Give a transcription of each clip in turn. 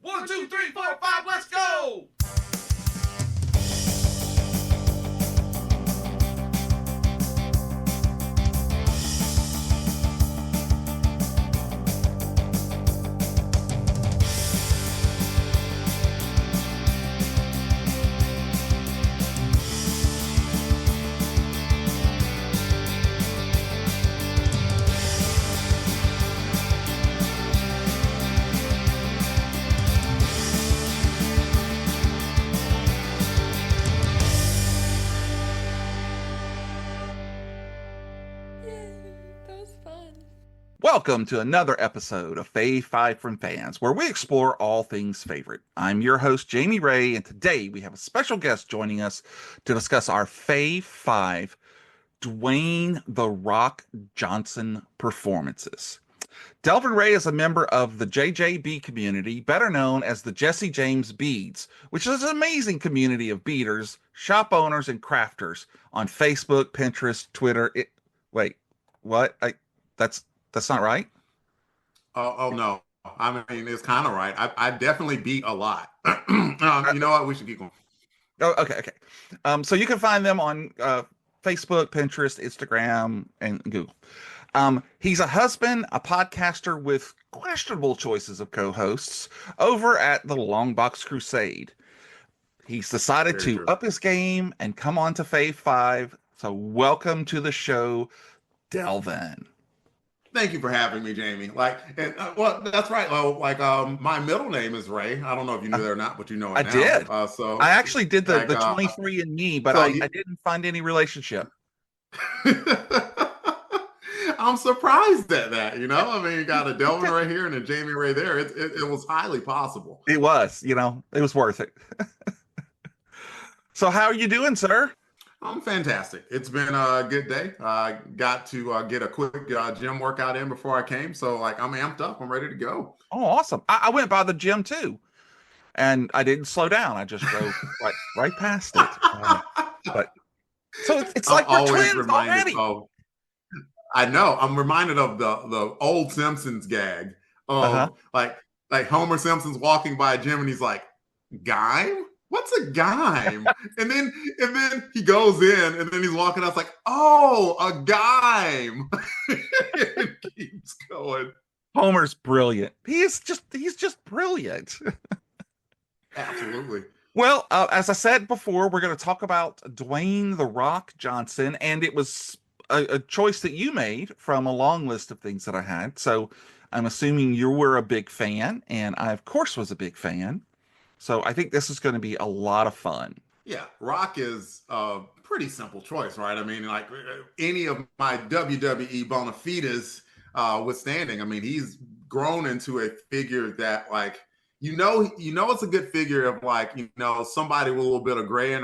1, 2, 3, 4, 5, let's go! Welcome to another episode of Fave from Fans, where we explore all things favorite. I'm your host, Jamie Ray, and today we have a special guest joining us to discuss our Fave 5 Dwayne "The Rock" Johnson performances. Delvin Ray is a member of the JJB community, better known as the Jesse James Beads, which is an amazing community of beaders, shop owners, and crafters on Facebook, Pinterest, Twitter. Wait, what? That's not right? Oh no. I mean, it's kind of right. I definitely beat a lot. You know what? We should keep going. Oh, okay. So you can find them on Facebook, Pinterest, Instagram, and Google. He's a husband, a podcaster with questionable choices of co-hosts over at the Longbox Crusade. He's decided to up his game and come on to Fave 5. So welcome to the show, Delvin. Thank you for having me, Jamie. Well, that's right. My middle name is Ray. I don't know if you knew that or not, but you know it now. Did. So I actually did the 23andMe, but I didn't find any relationship. I'm surprised at that. You know, I mean, you got a Delvin right here and a Jamie Ray there. It was highly possible. It was. You know, it was worth it. So, how are you doing, sir? I'm fantastic. It's been a good day. I got to get a quick gym workout in before I came. So I'm amped up. I'm ready to go. Oh, awesome. I went by the gym too. And I didn't slow down. I just drove right past it. But so it's like we're twins already. I know. I'm reminded of the old Simpsons gag of like Homer Simpson's walking by a gym and he's like, "Gime? What's a gime?" and then he goes in and then he's walking out. It's like, "Oh, a gime." It keeps going. Homer's brilliant. He's just brilliant. Absolutely. Well, as I said before, we're going to talk about Dwayne "The Rock" Johnson, and it was a choice that you made from a long list of things that I had. So I'm assuming you were a big fan, and I, of course, was a big fan. So I think this is going to be a lot of fun. Yeah, Rock is a pretty simple choice, right? I mean, like any of my WWE bona fides withstanding, I mean, he's grown into a figure that, like, you know, it's a good figure of, like, you know, somebody with a little bit of gray in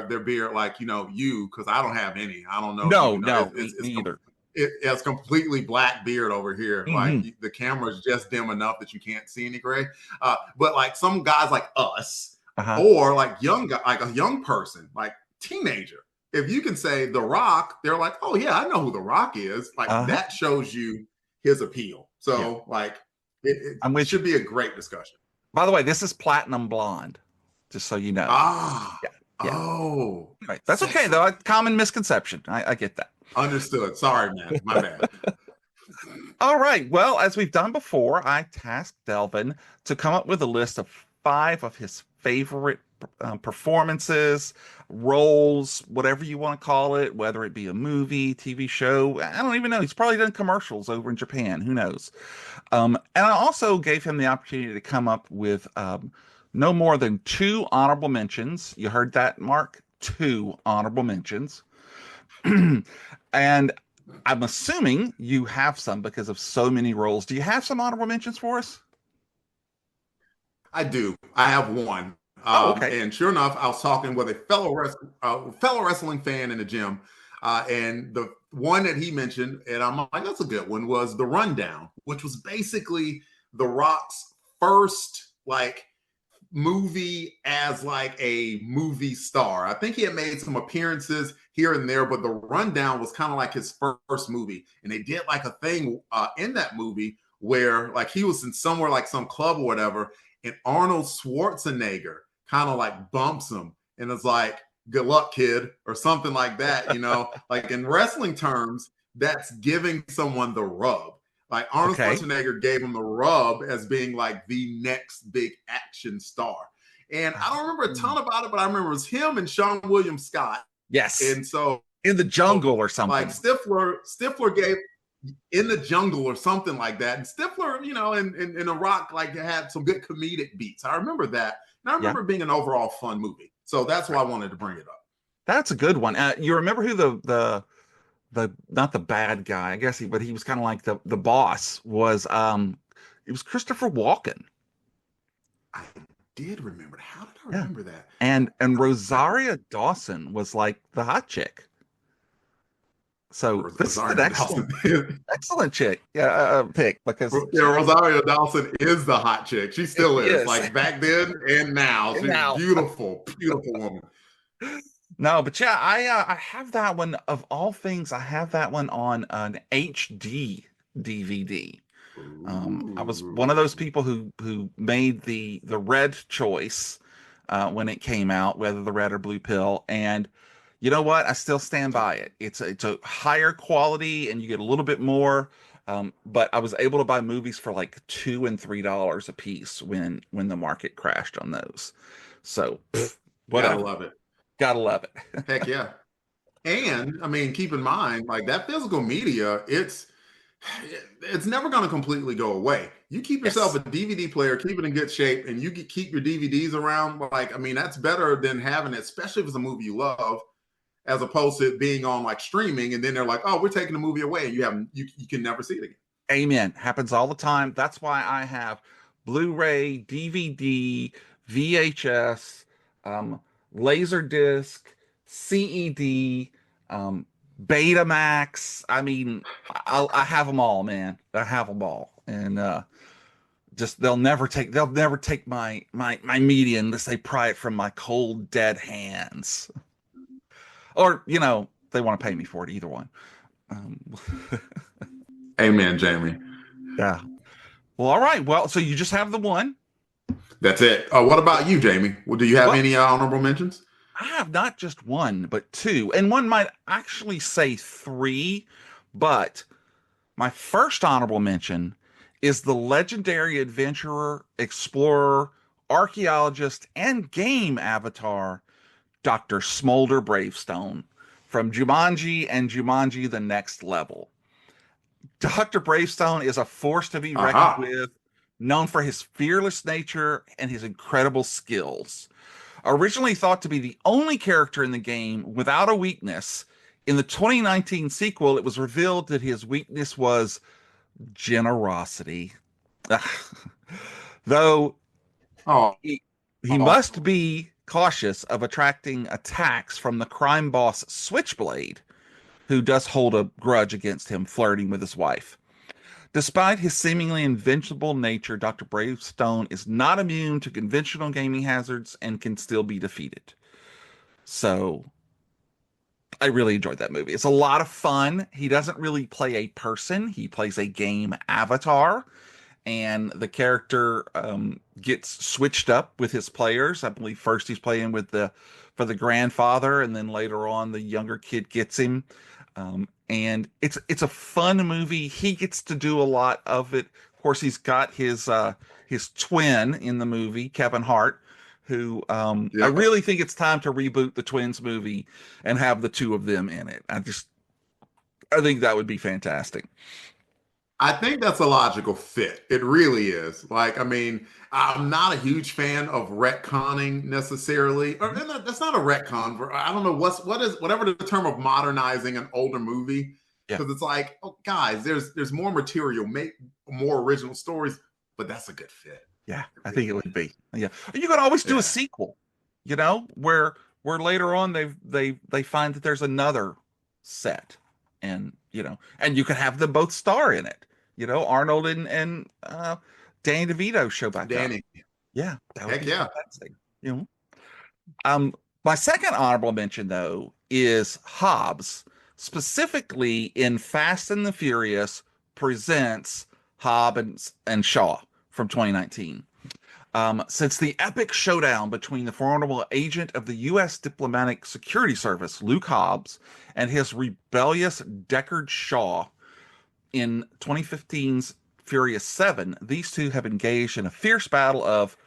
their beard, like, you know, because I don't have any. I don't know. No, it's neither. It's completely black beard over here. Mm-hmm. Like the camera's just dim enough that you can't see any gray. But like some guys like us, or like a young person, like teenager, if you can say The Rock, they're like, "Oh yeah, I know who The Rock is." Like that shows you his appeal. So it should be a great discussion. By the way, this is platinum blonde, just so you know. Yeah. Oh, right. That's okay though. A common misconception. I get that. Understood. Sorry, man. My bad. All right. Well, as we've done before, I tasked Delvin to come up with a list of 5 of his favorite performances, roles, whatever you want to call it, whether it be a movie, TV show. I don't even know. He's probably done commercials over in Japan. Who knows? And I also gave him the opportunity to come up with no more than 2 honorable mentions. You heard that, Mark? 2 honorable mentions. And I'm assuming you have some because of so many roles. Do you have some honorable mentions for us? I do. I have one. Okay. And sure enough, I was talking with a fellow wrestling fan in the gym, and the one that he mentioned, and I'm like, that's a good one, was The Rundown, which was basically The Rock's first like movie as like a movie star. I think he had made some appearances here and there, but The Rundown was kind of like his first movie. And they did like a thing in that movie where like he was in somewhere like some club or whatever, and Arnold Schwarzenegger kind of like bumps him and is like, good luck, kid, or something like that. Like in wrestling terms, that's giving someone the rub. Like Arnold Schwarzenegger gave him the rub as being like the next big action star. And I don't remember a ton about it, but I remember it was him and Sean William Scott. Yes. And so in the jungle or something. Like Stifler gave in the jungle or something like that. And Stifler, in The Rock, like had some good comedic beats. I remember that. And I remember it being an overall fun movie. So that's why I wanted to bring it up. That's a good one. You remember who the not the bad guy, I guess but he was kind of like the boss was it was Christopher Walken. I did remember. How did I remember that? And Rosario Dawson was like the hot chick. So this is an excellent chick pick because Rosario Dawson is the hot chick. She still is. Like back then and now. She's beautiful, beautiful woman. No, but yeah, I have that one of all things. I have that one on an HD DVD. I was one of those people who made the red choice when it came out, whether the red or blue pill, and you know what? I still stand by it. It's a higher quality, and you get a little bit more. But I was able to buy movies for like $2 and $3 a piece when the market crashed on those. So whatever. Gotta love it. Heck yeah. And I mean, keep in mind, like that physical media, it's never going to completely go away. You keep yourself a DVD player, keep it in good shape, and you keep your DVDs around. Like, I mean, that's better than having it, especially if it's a movie you love, as opposed to it being on like streaming. And then they're like, oh, we're taking the movie away, and you can never see it again. Amen. Happens all the time. That's why I have Blu-ray, DVD, VHS, Laserdisc, CED, Betamax. I mean, I have them all, man. I have them all, and just they'll never take my media unless they pry it from my cold dead hands, or they want to pay me for it. Either one. Amen, Jamie. Yeah. Well, all right. Well, so you just have the one. That's it. What about you, Jamie? Well, do you have any honorable mentions? I have not just one, but two, and one might actually say three. But my first honorable mention is the legendary adventurer, explorer, archaeologist, and game avatar, Dr. Smolder Bravestone from Jumanji and Jumanji: The Next Level. Dr. Bravestone is a force to be reckoned with, known for his fearless nature and his incredible skills. Originally thought to be the only character in the game without a weakness, in the 2019 sequel, it was revealed that his weakness was generosity. Though he must be cautious of attracting attacks from the crime boss Switchblade, who does hold a grudge against him flirting with his wife. Despite his seemingly invincible nature, Dr. Bravestone is not immune to conventional gaming hazards and can still be defeated. So I really enjoyed that movie. It's a lot of fun. He doesn't really play a person. He plays a game avatar, and the character gets switched up with his players. I believe first he's playing for the grandfather, and then later on the younger kid gets him. And it's a fun movie. He gets to do a lot of it. Of course, he's got his twin in the movie, Kevin Hart, who I really think it's time to reboot the Twins movie and have the two of them in it. I think that would be fantastic. I think that's a logical fit. It really is. Like, I mean, I'm not a huge fan of retconning necessarily. Or that's not a retcon. I don't know whatever the term of modernizing an older movie. Because it's like, oh, guys, there's more material, make more original stories, but that's a good fit. Yeah, I think it would be. Yeah, you could always do a sequel, where later on they find that there's another set, and and you could have them both star in it. Arnold and Danny DeVito show back up. Yeah, that would be fantastic. My second honorable mention though is Hobbs, specifically in Fast and the Furious Presents Hobbs and Shaw from 2019. Since the epic showdown between the formidable agent of the U.S. Diplomatic Security Service, Luke Hobbs, and his rebellious Deckard Shaw in 2015's Furious 7, these two have engaged in a fierce battle of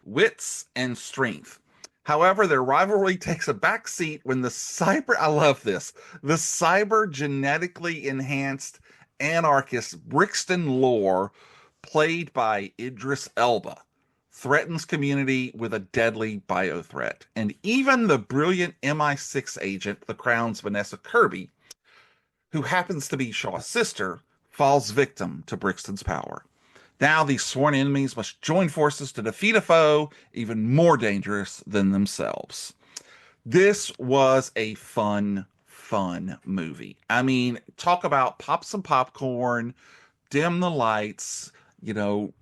wits and strength. However, their rivalry takes a back seat when I love this, the cyber genetically enhanced anarchist Brixton Lore, played by Idris Elba, threatens community with a deadly bio-threat. And even the brilliant MI6 agent, the Crown's Vanessa Kirby, who happens to be Shaw's sister, falls victim to Brixton's power. Now these sworn enemies must join forces to defeat a foe even more dangerous than themselves. This was a fun movie. I mean, talk about pop some popcorn, dim the lights, you know,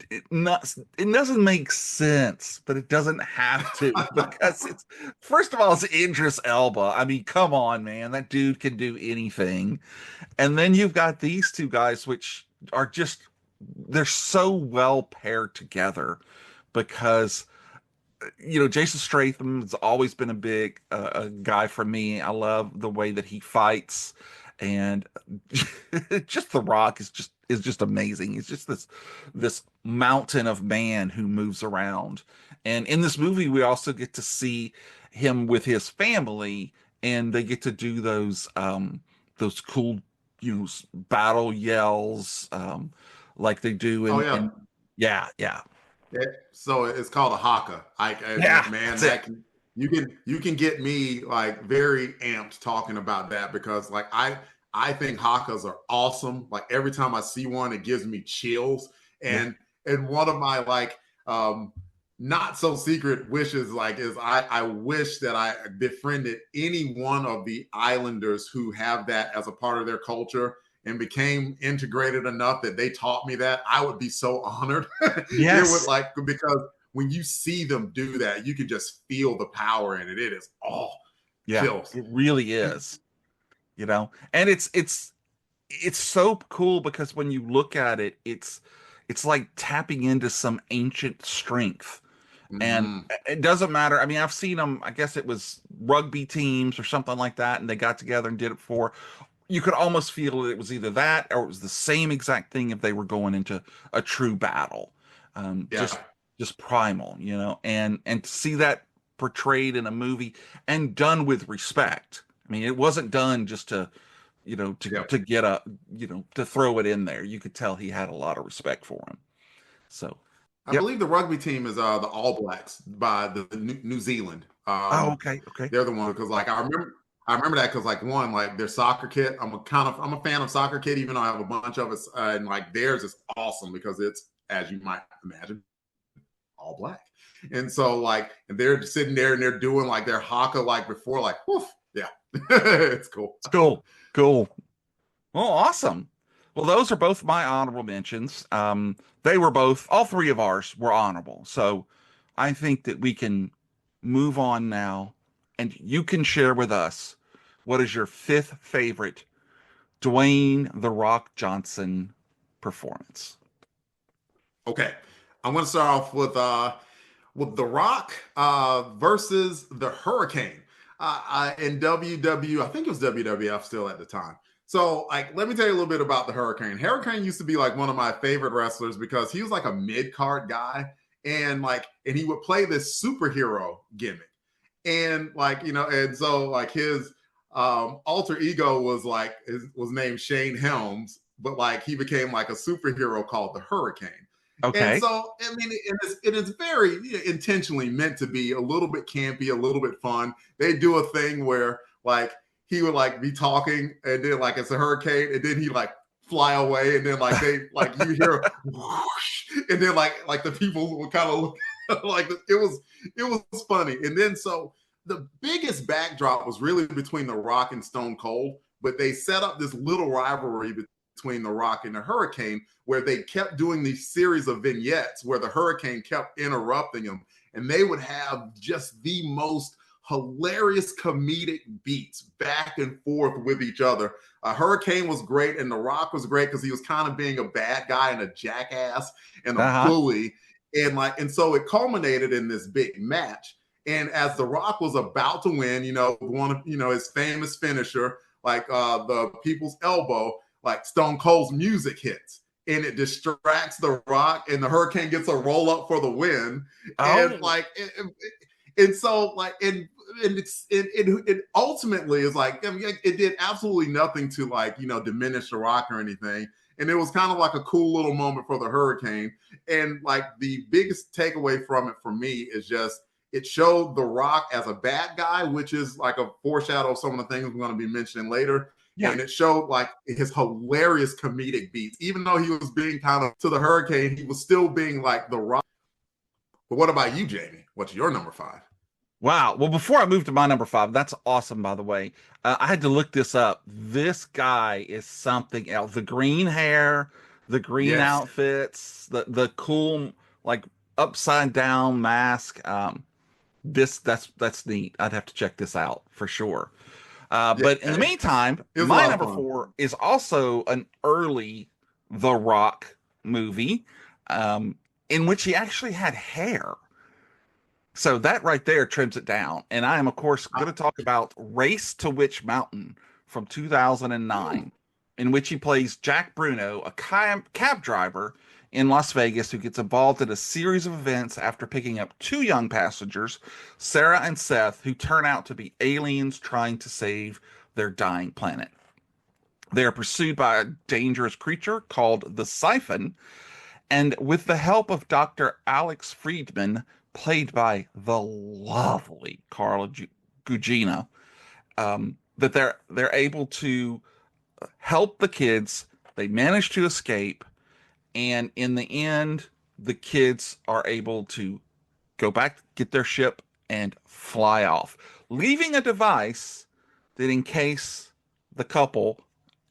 it doesn't make sense, but it doesn't have to because it's first of all, it's Idris Elba. I mean, come on, man, that dude can do anything. And then you've got these two guys, which are just they're so well paired together because Jason Statham has always been a big guy for me. I love the way that he fights, and just The Rock is just amazing. He's just this mountain of man who moves around. And in this movie, we also get to see him with his family, and they get to do those cool battle yells like they do in, yeah. So it's called a haka. Man, you can get me like very amped talking about that because like I think hakas are awesome. Like every time I see one, it gives me chills. And one of my like not so secret wishes is I wish that I befriended any one of the islanders who have that as a part of their culture and became integrated enough that they taught me that. I would be so honored. Yes. It would because when you see them do that, you can just feel the power in it. It is chills. It really is. And it's so cool because when you look at it, it's like tapping into some ancient strength. And it doesn't matter. I mean, I've seen them, I guess it was rugby teams or something like that, and they got together and did it for. You could almost feel it was either that or it was the same exact thing if they were going into a true battle. Just primal, and to see that portrayed in a movie and done with respect. I mean, it wasn't done just to get to throw it in there. You could tell he had a lot of respect for him. So I believe the rugby team is the All Blacks by the New Zealand. Okay. They're the one because I remember that because their soccer kit. I'm a fan of soccer kit, even though I have a bunch of it, and theirs is awesome because it's, as you might imagine, all black. And so and they're sitting there and they're doing their haka before woof, yeah. It's cool. It's cool. Well, awesome. Well, those are both my honorable mentions. They were all three of ours were honorable. So I think that we can move on now and you can share with us what is your fifth favorite Dwayne "The Rock" Johnson performance. Okay. I'm going to start off with The Rock versus the Hurricane in WW. I think it was WWF still at the time. So, let me tell you a little bit about the Hurricane. Hurricane used to be one of my favorite wrestlers because he was a mid-card guy, and he would play this superhero gimmick, and and so his alter ego was was named Shane Helms, but he became a superhero called the Hurricane. Okay. And so, I mean, it is very intentionally meant to be a little bit campy, a little bit fun. They do a thing where he would be talking and then it's a hurricane and then he fly away and then they you hear whoosh, and then the people would kind of look it was funny. And then so the biggest backdrop was really between The Rock and Stone Cold, but they set up this little rivalry between The Rock and the Hurricane where they kept doing these series of vignettes where the Hurricane kept interrupting them, and they would have just the most hilarious comedic beats back and forth with each other. Hurricane was great and The Rock was great because he was kind of being a bad guy and a jackass and a bully. And so it culminated in this big match. And as The Rock was about to win, one of his famous finisher, like the People's Elbow, like Stone Cold's music hits, and it distracts The Rock, and the Hurricane gets a roll up for the win. And Oh, and so like it ultimately is like, I mean, it did absolutely nothing to like diminish The Rock or anything. And it was kind of like a cool little moment for the Hurricane. And like the biggest takeaway from it for me is just it showed The Rock as a bad guy, which is like a foreshadow of some of the things we're going to be mentioning later. yeah. And it showed like his hilarious comedic beats. Even though he was being kind of to the Hurricane, he was still being like The Rock. But what about you, Jamie? What's your number 5? Wow. Well, before I move to my number 5, that's awesome, by the way. I had to look this up. This guy is something else. The green hair, the green Yes. outfits, the cool like upside down mask. That's neat. I'd have to check this out for sure. Yeah. But in the meantime, It was a my lot of number fun. 4 is also an early The Rock movie, in which he actually had hair. So that right there trims it down. And I am, of course, going to talk about Race to Witch Mountain from 2009, in which he plays Jack Bruno, a cab driver in Las Vegas who gets involved in a series of events after picking up 2 young passengers, Sarah and Seth, who turn out to be aliens trying to save their dying planet. They are pursued by a dangerous creature called the Siphon, and with the help of Dr. Alex Friedman, played by the lovely Carla Gugino, that they're able to help the kids. They manage to escape, and in the end, the kids are able to go back, get their ship, and fly off, leaving a device that, in case the couple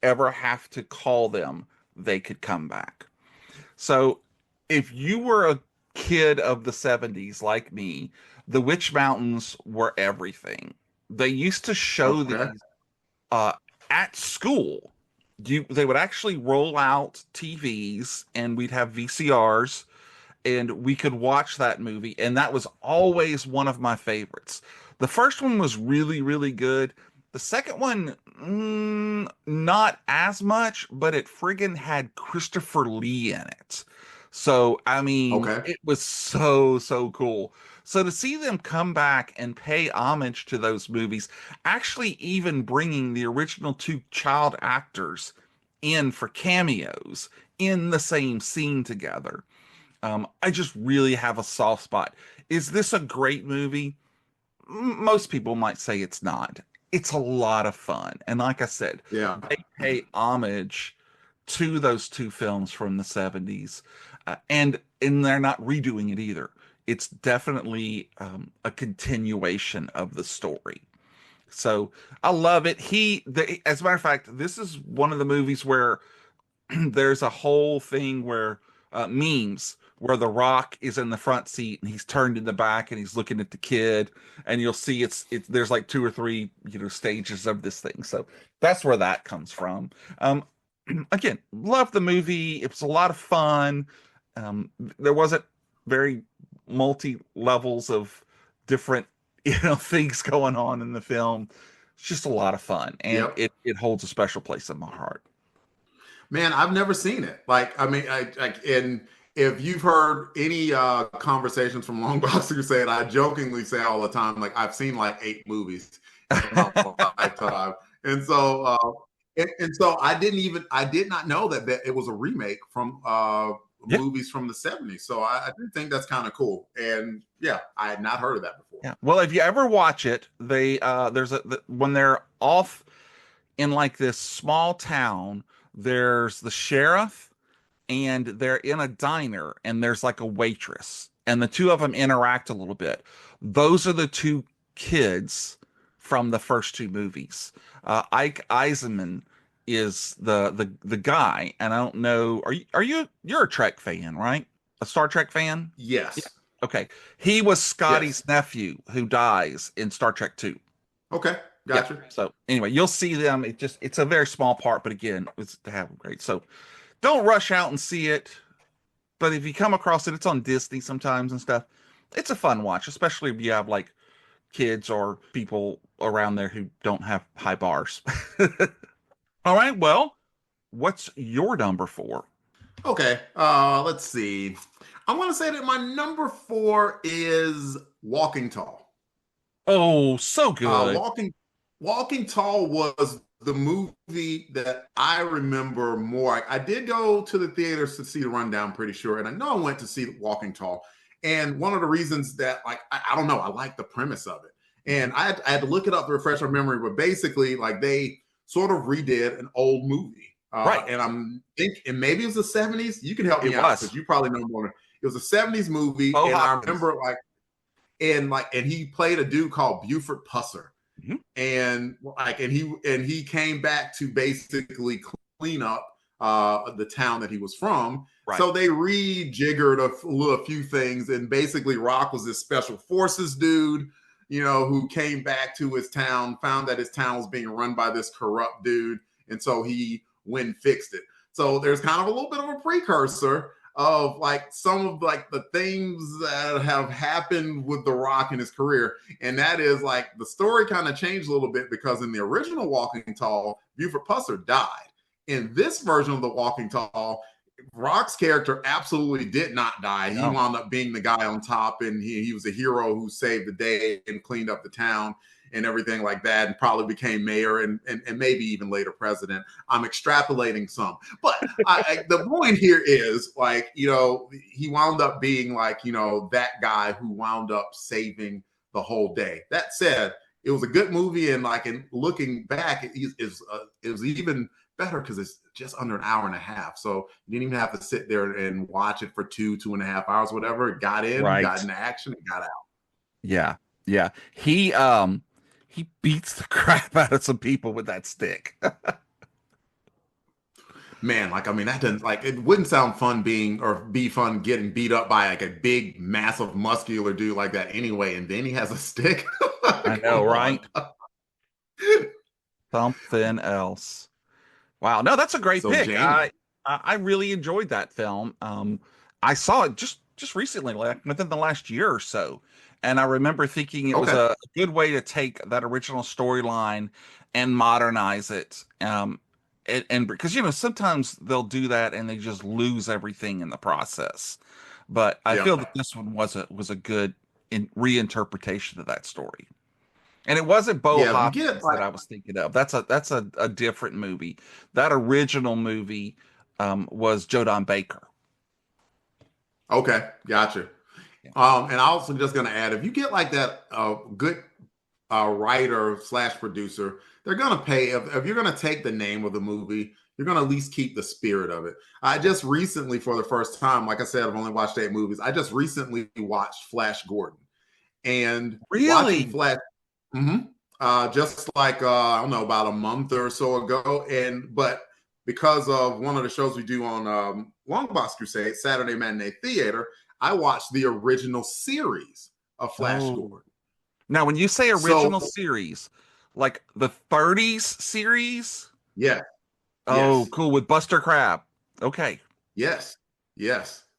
ever have to call them, they could come back. So if you were a kid of the 70s like me, the Witch Mountains were everything. They used to show Okay. these uh, at school. They would actually roll out TVs and we'd have VCRs and we could watch that movie. And that was always one of my favorites. The first one was really, really good. The second one, not as much, but it friggin' had Christopher Lee in it. So, I mean, Okay. it was so, so cool. So to see them come back and pay homage to those movies, actually even bringing the original 2 child actors in for cameos in the same scene together. I just really have a soft spot. Is this a great movie? Most people might say it's not. It's a lot of fun. And like I said, Yeah. they pay homage to those 2 films from the 70s. And they're not redoing it either. It's definitely a continuation of the story. So I love it. As a matter of fact, this is one of the movies where there's a whole thing where memes where The Rock is in the front seat and he's turned in the back and he's looking at the kid, and you'll see it's there's like 2 or 3 stages of this thing. So that's where that comes from. Again, love the movie. It was a lot of fun. There wasn't very multi levels of different things going on in the film. It's just a lot of fun, and Yep. it holds a special place in my heart. Man, I've never seen it. Like, I mean, and if you've heard any conversations from Longbox Crusade, I jokingly say all the time, like, I've seen like 8 movies in my lifetime. And so, and so I did not know that it was a remake from Yeah. movies from the 70s. So I do think that's kind of cool. And yeah, I had not heard of that before. Yeah. Well, if you ever watch it, when they're off in like this small town, there's the sheriff and they're in a diner and there's like a waitress and the 2 of them interact a little bit. Those are the 2 kids from the first 2 movies. Ike Eisenman is the guy, and I don't know. You're a Trek fan, right? A Star Trek fan? Yeah. Yes. Okay. He was Yes. Scotty's nephew who dies in Star Trek 2. Okay. Yeah. Gotcha. So anyway, you'll see them. It's a very small part, but again, it's to have them great. So don't rush out and see it. But if you come across it, it's on Disney sometimes and stuff. It's a fun watch, especially if you have like kids or people around there who don't have high bars. All right, well, what's your number 4? Okay, let's see. I want to say that my number 4 is Walking Tall. Oh, so good. Walking Tall was the movie that I remember more. I did go to the theaters to see the rundown, pretty sure, and I know I went to see Walking Tall. And one of the reasons that, like, I don't know, I like the premise of it, and I had to look it up to refresh my memory. But basically, like, they sort of redid an old movie, Right. and I'm thinking maybe it was the '70s. You can help me It out was. because you probably know more. It was a '70s movie, Bo and I Hopkins. remember and he played a dude called Buford Pusser. Mm-hmm. And he came back to basically clean up the town that he was from. Right. So they rejiggered a few things, and basically Rock was this special forces dude, who came back to his town, found that his town was being run by this corrupt dude, and so he went and fixed it. So there's kind of a little bit of a precursor of like some of like the things that have happened with The Rock in his career. And that is like the story kind of changed a little bit because in the original Walking Tall, Buford Pusser died. In this version of The Walking Tall, Rock's character absolutely did not die. He wound up being the guy on top, and he was a hero who saved the day and cleaned up the town and everything like that, and probably became mayor and maybe even later president. I'm extrapolating some. But the point here is, like, he wound up being like, that guy who wound up saving the whole day. That said, it was a good movie, and like, in looking back, it was even better because it's just under an hour and a half. So you didn't even have to sit there and watch it for 2.5 hours, whatever. It got in, got into action, and got out. Yeah. Yeah. He beats the crap out of some people with that stick. Man, like, I mean, that doesn't, like, it wouldn't sound fun be fun getting beat up by like a big, massive, muscular dude like that anyway. And then he has a stick. I know, right? Something else. Wow. No, that's a great pick. Jamie. I really enjoyed that film. I saw it just recently, like within the last year or so. And I remember thinking it was a good way to take that original storyline and modernize it. And because sometimes they'll do that and they just lose everything in the process. But I feel that this one was a good reinterpretation of that story. And it wasn't Bo Hopkins that I was thinking of. That's a different movie. That original movie was Joe Don Baker. Okay, gotcha. And I also just going to add, if you get like that good writer / producer, they're going to pay. If you're going to take the name of the movie, you're going to at least keep the spirit of it. I just recently, for the first time, like I said, I've only watched 8 movies. I just recently watched Flash Gordon. And watching Flash, just like, I don't know, about a month or so ago. But because of one of the shows we do on Longbox Crusade, Saturday Matinee Theater, I watched the original series of Flash Gordon. Now, when you say original series, like the 30s series? Yeah. Oh, cool. With Buster Crabbe. Okay. Yes.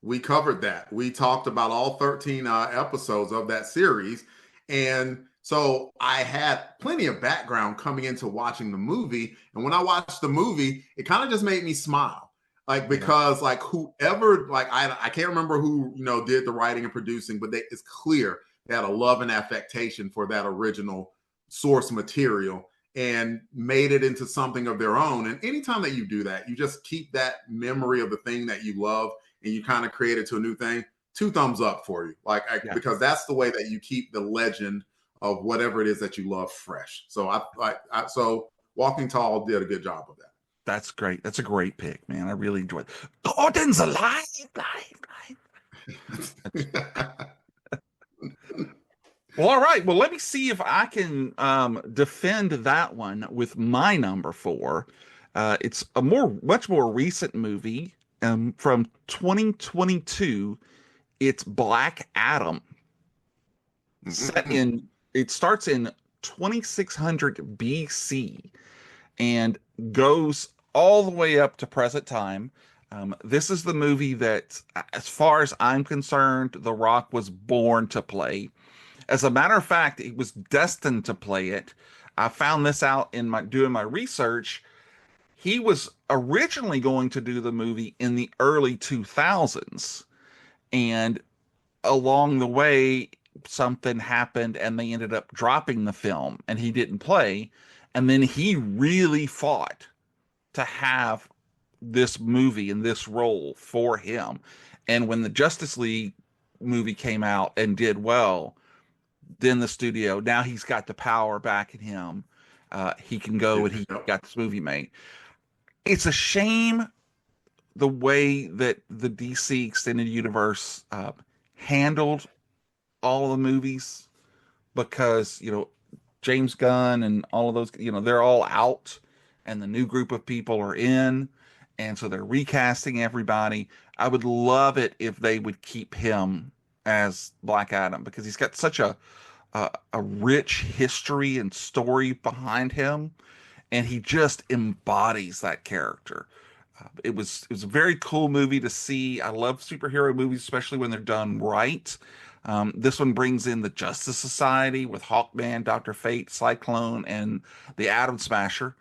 We covered that. We talked about all 13 episodes of that series. And so I had plenty of background coming into watching the movie. And when I watched the movie, it kind of just made me smile. Like, because like whoever, like, I can't remember who, did the writing and producing, but it's clear they had a love and affectation for that original source material and made it into something of their own. And anytime that you do that, you just keep that memory of the thing that you love and you kind of create it to a new thing. 2 thumbs up for you. Because that's the way that you keep the legend of whatever it is that you love fresh. So so Walking Tall did a good job of that. That's great. That's a great pick, man. I really enjoyed it. Gordon's alive. Well, all right. Well, let me see if I can defend that one with my number 4. It's a much more recent movie from 2022. It's Black Adam. It starts in 2600 BC and goes all the way up to present time. This is the movie that, as far as I'm concerned, The Rock was born to play. As a matter of fact, he was destined to play it. I found this out in my doing my research. He was originally going to do the movie in the early 2000s, and along the way, something happened and they ended up dropping the film and he didn't play. And then he really fought to have this movie and this role for him. And when the Justice League movie came out and did well, then the studio, now he's got the power back in him. He can go and he got this movie made. It's a shame the way that the DC extended universe handled all the movies, because James Gunn and all of those, they're all out and the new group of people are in, and so they're recasting everybody. I would love it if they would keep him as Black Adam, because he's got such a rich history and story behind him, and he just embodies that character. It was a very cool movie to see. I love superhero movies, especially when they're done right. This one brings in the Justice Society with Hawkman, Dr. Fate, Cyclone, and the Atom Smasher.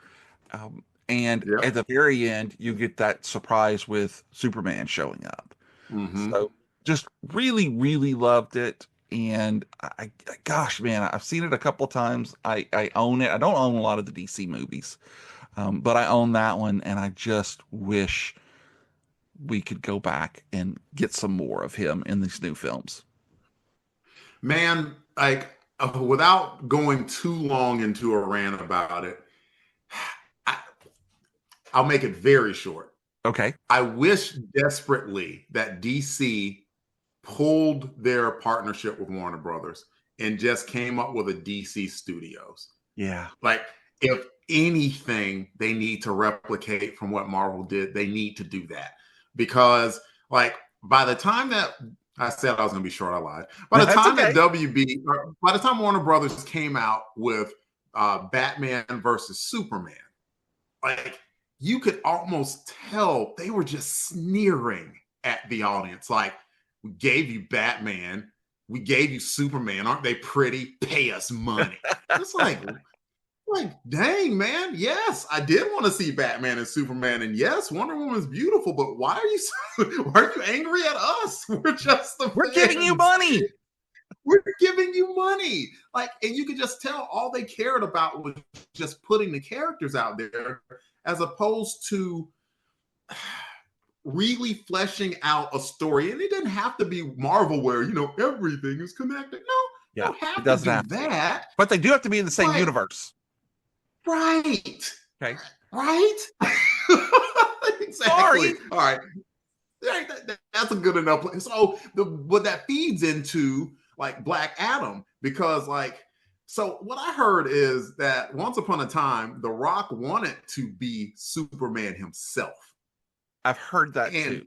And at the very end, you get that surprise with Superman showing up. So just really, really loved it. And gosh, man, I've seen it a couple of times. I own it. I don't own a lot of the DC movies, but I own that one, and I just wish we could go back and get some more of him in these new films. Man, like, without going too long into a rant about it, I'll make it very short. Okay. I wish desperately that DC pulled their partnership with Warner Brothers and just came up with a DC Studios. Yeah. Like, if anything they need to replicate from what Marvel did, they need to do that. Because, like, by the time that I said I was going to be short, I lied. By the time that by the time Warner Brothers came out with Batman versus Superman, like, you could almost tell they were just sneering at the audience. Like, we gave you Batman, we gave you Superman. Aren't they pretty? Pay us money. It's like, dang, man. Yes, I did want to see Batman and Superman, and yes, Wonder Woman's beautiful. But why are you angry at us? We're giving you money. We're giving you money. Like, and you could just tell all they cared about was just putting the characters out there, as opposed to really fleshing out a story. And it didn't have to be Marvel where, everything is connected. No, you don't have to do that. But they do have to be in the same universe. Right. Okay. Right? Exactly. Sorry. All right. That's a good enough place. So what that feeds into, like, Black Adam, because, like, so what I heard is that once upon a time, The Rock wanted to be Superman himself. I've heard that too.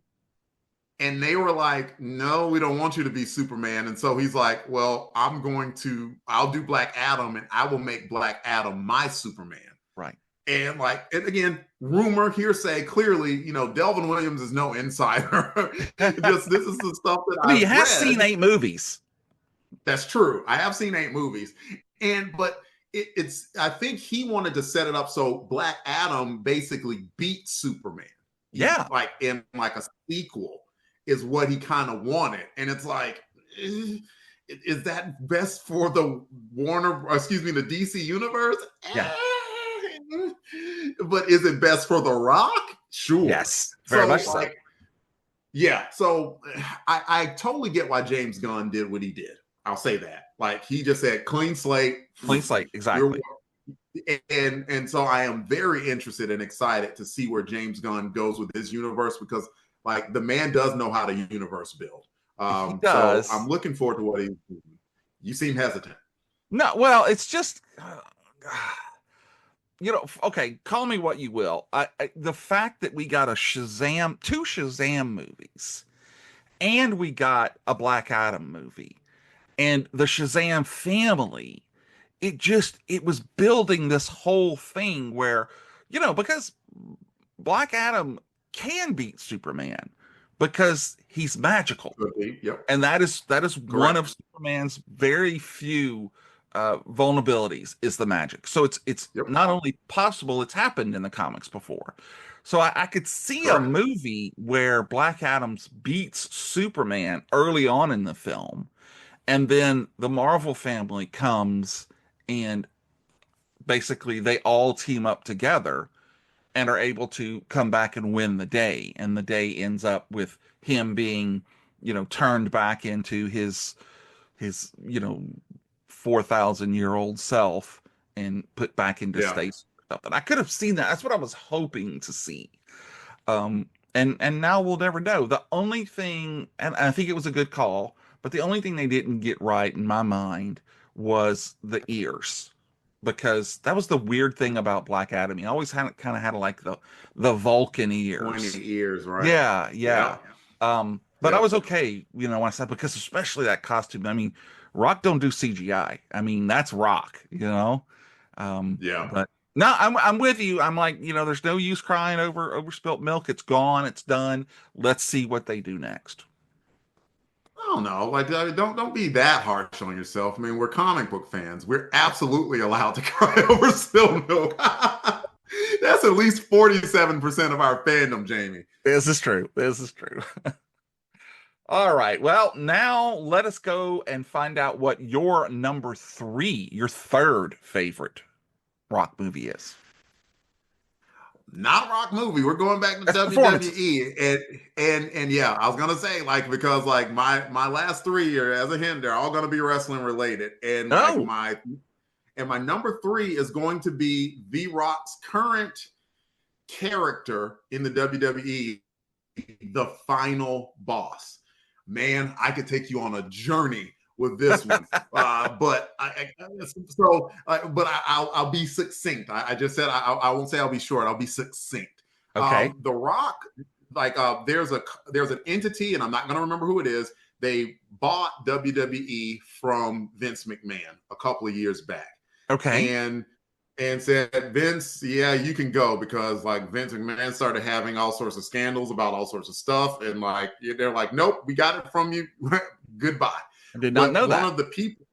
And they were like, no, we don't want you to be Superman. And so he's like, well, I'll do Black Adam, and I will make Black Adam my Superman. Right. And again, rumor, hearsay, clearly, Delvin Williams is no insider. This is the stuff that I mean, you have seen 8 movies. That's true. I have seen 8 movies. But I think he wanted to set it up so Black Adam basically beat Superman. Yeah. Like, in like a sequel is what he kind of wanted. And it's like, is that best for the the DC universe? Yeah. But is it best for The Rock? Sure. Yes. Very much so. Yeah. So I totally get why James Gunn did what he did. I'll say that. Like, he just said, clean slate. Clean slate, exactly. And so I am very interested and excited to see where James Gunn goes with this universe, because, like, the man does know how to universe build. He does. So I'm looking forward to what he's doing. You seem hesitant. No, well, it's just, okay, call me what you will. The fact that we got two Shazam movies, and we got a Black Adam movie, and the Shazam family, it was building this whole thing where, because Black Adam can beat Superman because he's magical. Could be. Yep. And that is one Correct. of Superman's very few vulnerabilities is the magic. So it's Yep. not only possible, it's happened in the comics before. So I could see a Correct. movie where Black Adams beats Superman early on in the film, and then the Marvel family comes and basically they all team up together and are able to come back and win the day. And the day ends up with him being, turned back into his 4,000-year-old self and put back into Yeah. states. And I could have seen that. That's what I was hoping to see. And now we'll never know. The only thing, and I think it was a good call, but the only thing they didn't get right in my mind was the ears, because that was the weird thing about Black Adam. He always had kind of had like the Vulcan ears. 20 years, right? Yeah. But I Yep. was okay, when I said, because especially that costume. I mean, Rock don't do CGI. I mean, that's Rock, Yeah. But no, I'm with you. I'm like, there's no use crying over spilt milk. It's gone. It's done. Let's see what they do next. I don't know. Like, don't be that harsh on yourself. I mean, we're comic book fans. We're absolutely allowed to cry over spilled milk. That's at least 47% of our fandom, Jamie. This is true. All right. Well, now let us go and find out what your number 3, your third favorite Rock movie is. Not Rock movie. We're going back to That's WWE. And yeah, I was gonna say, like, because like my last 3 are, as a hint, they're all gonna be wrestling related. And like my number 3 is going to be The Rock's current character in the WWE, the final boss. Man, I could take you on a journey with this one, but I'll be succinct. I just said I won't say I'll be short. I'll be succinct. Okay. The Rock, like there's an entity, and I'm not going to remember who it is. They bought WWE from Vince McMahon a couple of years back. Okay. And said, Vince, yeah, you can go, because like Vince McMahon started having all sorts of scandals about all sorts of stuff. And like, they're like, nope, we got it from you. Goodbye. I did not know that. One of the people,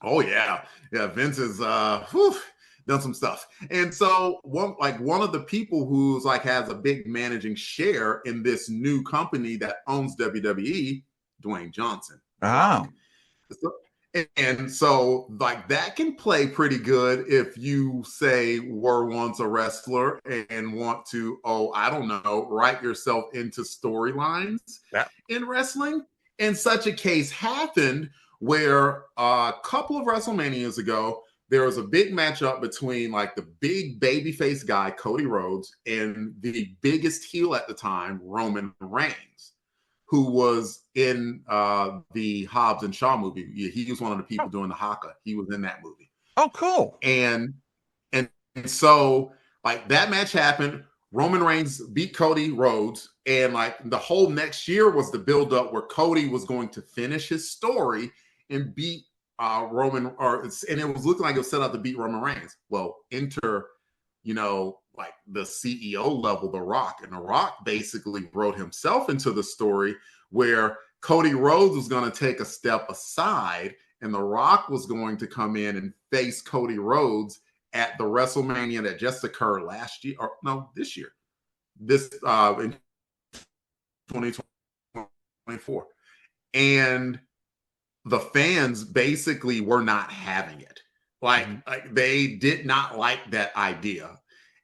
oh yeah. Vince has done some stuff. And so one of the people who's like has a big managing share in this new company that owns WWE, Dwayne Johnson. Oh. And so like that can play pretty good if you say were once a wrestler and want to, I don't know, write yourself into storylines in wrestling. And such a case happened where a couple of WrestleManias ago, there was a big matchup between like the big babyface guy, Cody Rhodes, and the biggest heel at the time, Roman Reigns, who was in the Hobbs and Shaw movie. He was one of the people doing the haka. He was in that movie. Oh, cool. And so like that match happened. Roman Reigns beat Cody Rhodes, and like the whole next year was the build-up where Cody was going to finish his story and beat Roman, and it was looking like it was set up to beat Roman Reigns. Well, enter, like the CEO level, The Rock, and The Rock basically wrote himself into the story where Cody Rhodes was going to take a step aside, and The Rock was going to come in and face Cody Rhodes at the WrestleMania that just occurred this year, in 2024. And the fans basically were not having it. Like they did not like that idea.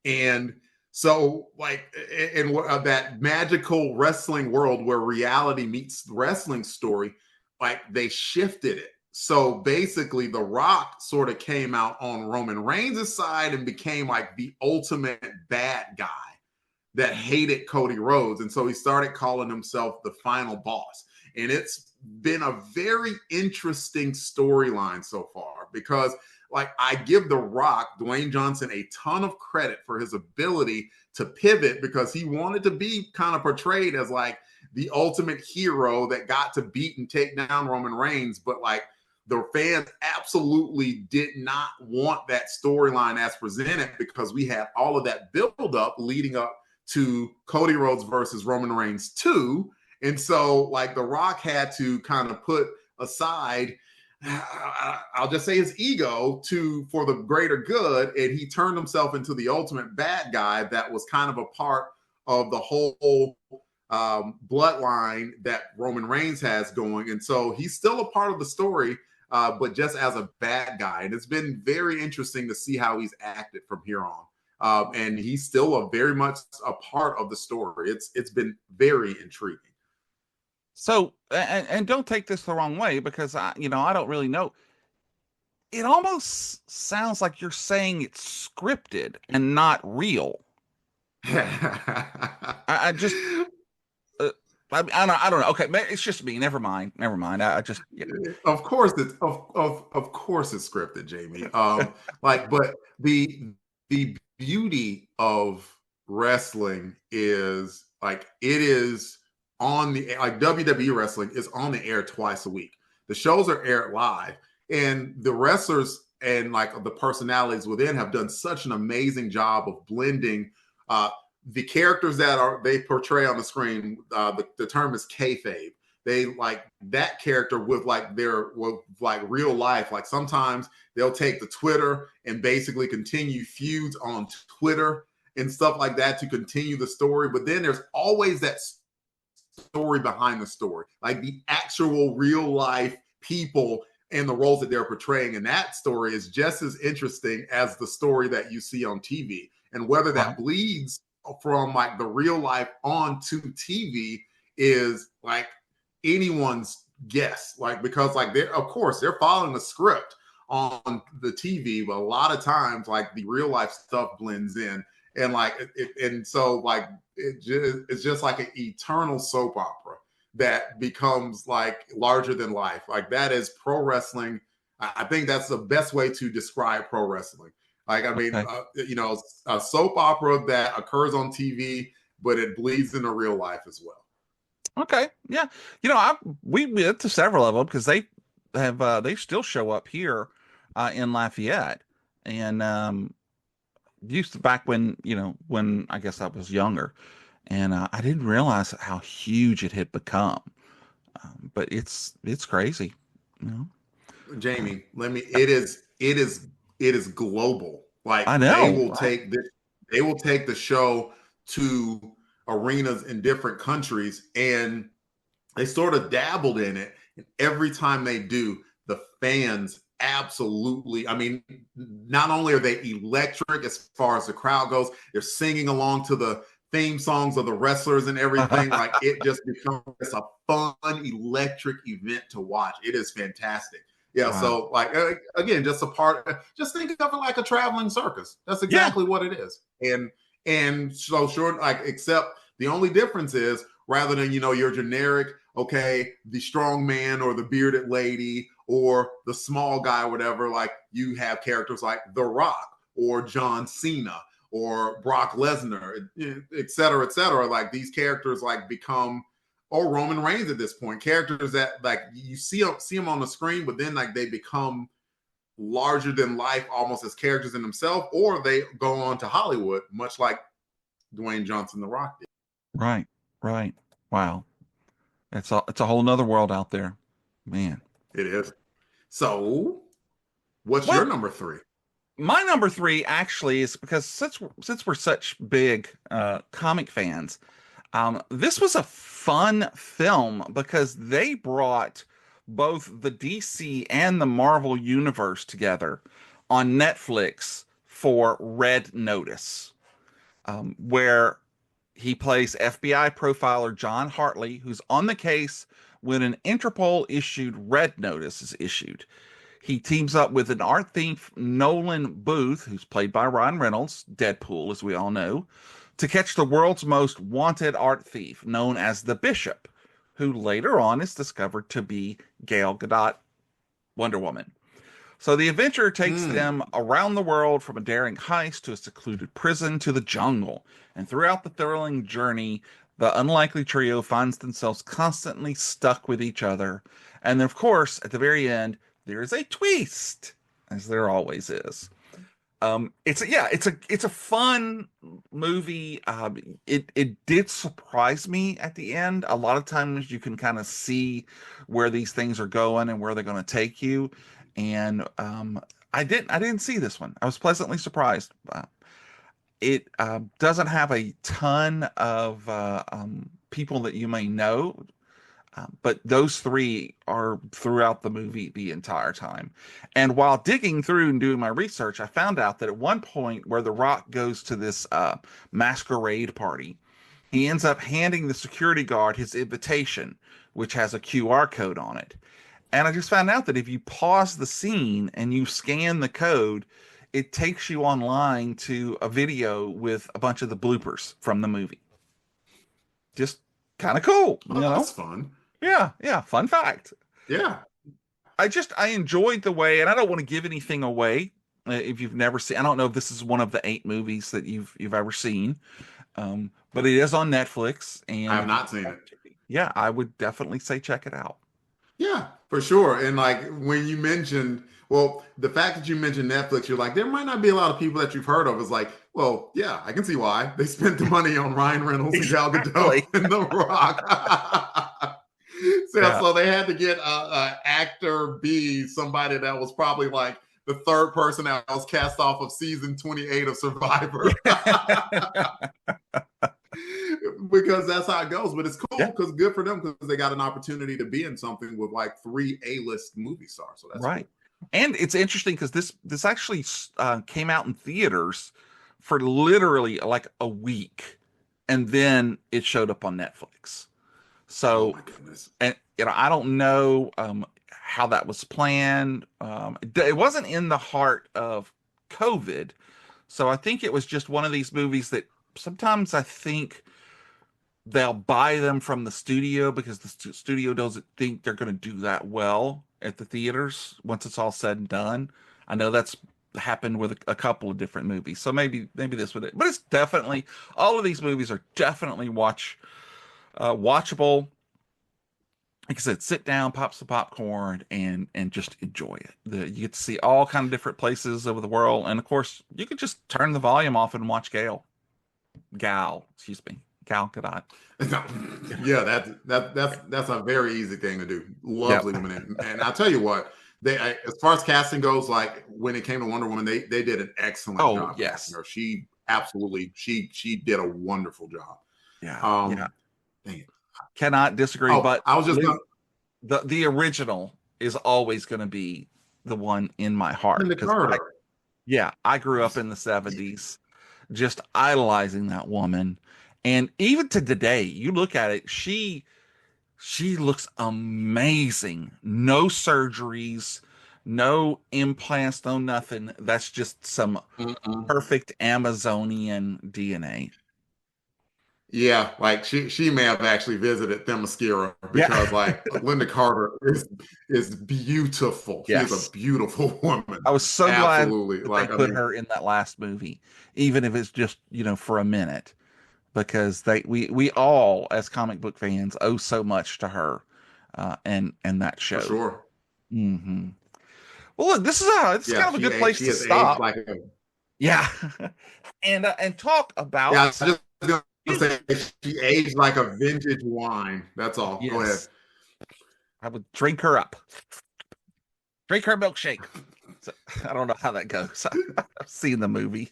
And so like in that magical wrestling world where reality meets wrestling story, like they shifted it. So basically The Rock sort of came out on Roman Reigns' side and became like the ultimate bad guy that hated Cody Rhodes. And so he started calling himself the final boss. And it's been a very interesting storyline so far, because like I give The Rock, Dwayne Johnson, a ton of credit for his ability to pivot, because he wanted to be kind of portrayed as like the ultimate hero that got to beat and take down Roman Reigns. But like the fans absolutely did not want that storyline as presented, because we had all of that build up leading up to Cody Rhodes versus Roman Reigns 2. And so, like, The Rock had to kind of put aside, I'll just say, his ego for the greater good, and he turned himself into the ultimate bad guy that was kind of a part of the whole bloodline that Roman Reigns has going. And so he's still a part of the story, but just as a bad guy. And it's been very interesting to see how he's acted from here on. And he's still very much a part of the story. It's been very intriguing. So, and don't take this the wrong way, because I don't really know. It almost sounds like you're saying it's scripted and not real. I just, I don't know. Okay, it's just me. Never mind. I just, yeah. Of course it's of course it's scripted, Jamie. But the beauty of wrestling is, like, it is on the, like, WWE wrestling is on the air twice a week. The shows are aired live, and the wrestlers and, like, the personalities within have done such an amazing job of blending the characters that they portray on the screen. The term is kayfabe. They, like, that character with, like, real life. Like, sometimes they'll take the Twitter and basically continue feuds on Twitter and stuff like that to continue the story. But then there's always that story behind the story, like the actual real life people and the roles that they're portraying. And that story is just as interesting as the story that you see on TV. And whether that bleeds from, like, the real life onto TV is, like, anyone's guess. Like, because, like, of course they're following the script on the TV, but a lot of times, like, the real life stuff blends in. And, like, and so, like, it's just like an eternal soap opera that becomes, like, larger than life. Like, that is pro wrestling. I think that's the best way to describe pro wrestling. Like, I mean, a soap opera that occurs on TV, but it bleeds into real life as well. Okay, yeah, we went to several of them because they still show up here in Lafayette, and used to, back when I guess I was younger, and I didn't realize how huge it had become. But it's crazy, Jamie, it is global. Like, I know, right? they will take the show to arenas in different countries, and they sort of dabbled in it. And every time they do, the fans absolutely, I mean, not only are they electric as far as the crowd goes, they're singing along to the theme songs of the wrestlers and everything. Like, it just becomes a fun, electric event to watch. It is fantastic. Yeah. Wow. So, like, again, just think of it like a traveling circus. That's exactly what it is. And so, sure, like, except the only difference is, rather than, your generic, okay, the strong man or the bearded lady or the small guy or whatever, like, you have characters like The Rock or John Cena or Brock Lesnar, et cetera, et cetera. Like, these characters, like, become, or Roman Reigns at this point, characters that, like, you see them on the screen, but then, like, they become larger than life almost as characters in themselves, or they go on to Hollywood, much like Dwayne Johnson, The Rock did. Right. Wow. It's a whole nother world out there, man. It is. So, what's your number 3? My number 3 actually is, because since we're such big comic fans, this was a fun film because they brought both the DC and the Marvel universe together on Netflix for Red Notice, where he plays FBI profiler John Hartley, who's on the case when an Interpol-issued Red Notice is issued. He teams up with an art thief, Nolan Booth, who's played by Ryan Reynolds, Deadpool, as we all know, to catch the world's most wanted art thief, known as the Bishop, who later on is discovered to be Gal Gadot, Wonder Woman. So the adventure takes them around the world, from a daring heist to a secluded prison to the jungle. And throughout the thrilling journey, the unlikely trio finds themselves constantly stuck with each other. And then, of course, at the very end, there is a twist, as there always is. It's a fun movie. It did surprise me at the end. A lot of times you can kind of see where these things are going and where they're going to take you. And I didn't see this one. I was pleasantly surprised. It doesn't have a ton of people that you may know, but those three are throughout the movie the entire time. And while digging through and doing my research, I found out that at one point where The Rock goes to this masquerade party, he ends up handing the security guard his invitation, which has a QR code on it. And I just found out that if you pause the scene and you scan the code, it takes you online to a video with a bunch of the bloopers from the movie. Just kind of cool, Oh, that's fun. Yeah, fun fact. Yeah. I enjoyed the way, and I don't want to give anything away if you've never seen. I don't know if this is one of the 8 movies that you've ever seen, but it is on Netflix, and I have not seen it. Yeah, I would definitely say check it out. Yeah, for sure. And like when you mentioned, well, the fact that you mentioned Netflix, you're like, there might not be a lot of people that you've heard of. It's like, well, yeah, I can see why. They spent the money on Ryan Reynolds and Gal Gadot and The Rock. So they had to get actor B, somebody that was probably like the third person that was cast off of season 28 of Survivor. Because that's how it goes. But it's cool because good for them because they got an opportunity to be in something with like 3 A-list movie stars. So that's right. Cool. And it's interesting because this actually came out in theaters for literally like a week, and then it showed up on Netflix. So, oh my goodness. And I don't know how that was planned. It wasn't in the heart of COVID, so I think it was just one of these movies that sometimes I think they'll buy them from the studio because the studio doesn't think they're going to do that well at the theaters once it's all said and done. I know that's happened with a couple of different movies, so maybe this would. But it's definitely, all of these movies are definitely watchable. Like I said, sit down, pop some popcorn, and just enjoy it. You get to see all kind of different places over the world, and of course, you could just turn the volume off and watch Gal Gadot. Yeah, that's a very easy thing to do. Lovely woman, and I'll tell you what, as far as casting goes, like when it came to Wonder Woman, they did an excellent job. Yes, her. She absolutely she did a wonderful job. Yeah. Dang it. Cannot disagree. But I was just the original is always going to be the one in my heart. I grew up in the 70s, just idolizing that woman. And even to today, you look at it, she looks amazing. No surgeries, no implants, no nothing. That's just some perfect Amazonian DNA. Yeah, like she may have actually visited Themyscira because like Linda Carter is beautiful. Yes. She is a beautiful woman. I was so glad they put her in that last movie, even if it's just for a minute, because we all as comic book fans owe so much to her, and that show. For sure. Mm-hmm. Well, look, this is kind of a good place to stop. And talk about. Yeah, just say she aged like a vintage wine. That's all. Yes. Go ahead. I would drink her up. Drink her milkshake. So, I don't know how that goes. I've seen the movie.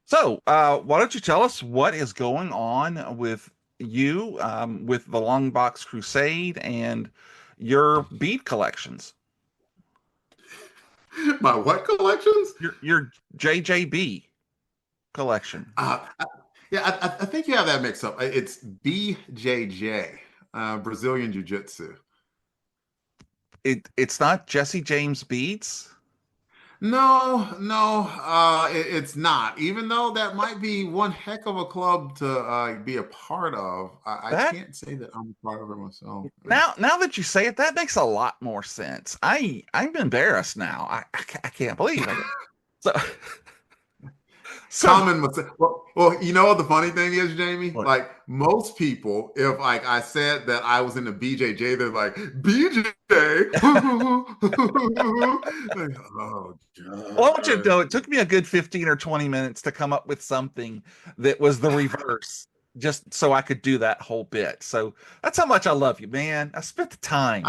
So, why don't you tell us what is going on with you, with the Longbox Crusade and your bead collections? My what collections? Your JJB collection. I think you have that mixed up. It's BJJ, Brazilian Jiu-Jitsu. It's not Jesse James beads? No, it's not. Even though that might be one heck of a club to be a part of, I can't say that I'm a part of it myself. Now that you say it, that makes a lot more sense. I'm embarrassed now. I can't believe it. So, Common mistake. Well, you know what the funny thing is, Jamie? what? Like most people, if like I said that I was in the BJJ, they're like BJ. Like, oh Well, I want you to God. know it took me a good 15 or 20 minutes to come up with something that was the reverse, just so I could do that whole bit. So that's how much I love you, man. I spent the time.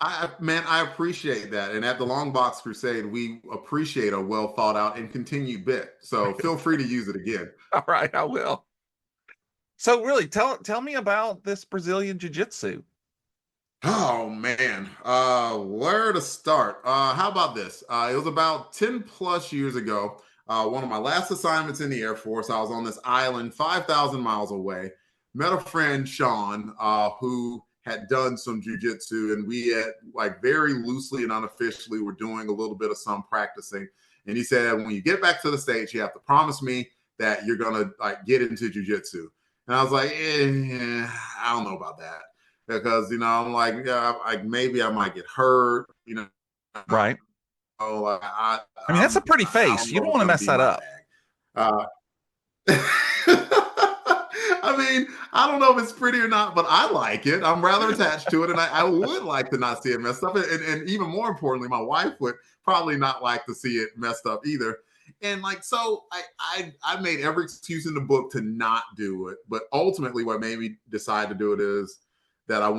I appreciate that. And at the Longbox Crusade, we appreciate a well thought out and continued bit. So feel free to use it again. All right, I will. So really, tell me about this Brazilian Jiu-Jitsu. Oh man, where to start? How about this? It was about 10 plus years ago. One of my last assignments in the Air Force, I was on this island 5,000 miles away. Met a friend, Sean, who had done some jujitsu, and we had like very loosely and unofficially were doing a little bit of some practicing. And he said, when you get back to the States, you have to promise me that you're gonna like get into jujitsu. And I was like, I don't know about that because I'm like, yeah, like maybe I might get hurt, Right. Oh, like, I mean, that's a pretty I face. don't You know don't if it's want to gonna mess be that my up. bag. I mean, I don't know if it's pretty or not, but I like it. I'm rather attached to it, and I would like to not see it messed up. And even more importantly, my wife would probably not like to see it messed up either. And like, so I made every excuse in the book to not do it, but ultimately, what made me decide to do it is that I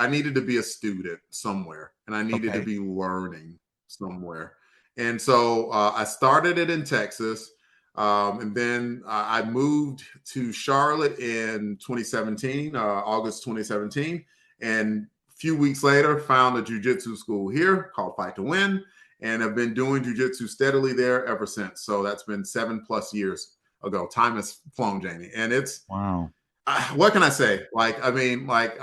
needed to be a student somewhere, and I needed to Okay. be learning somewhere. And so I started it in Texas. And then I moved to Charlotte in 2017, August 2017. And a few weeks later, found a jiu-jitsu school here called Fight to Win. And have been doing jiu-jitsu steadily there ever since. So that's been 7+ years ago. Time has flown, Jamie. And it's, Wow. what can I say? Like, I mean, like,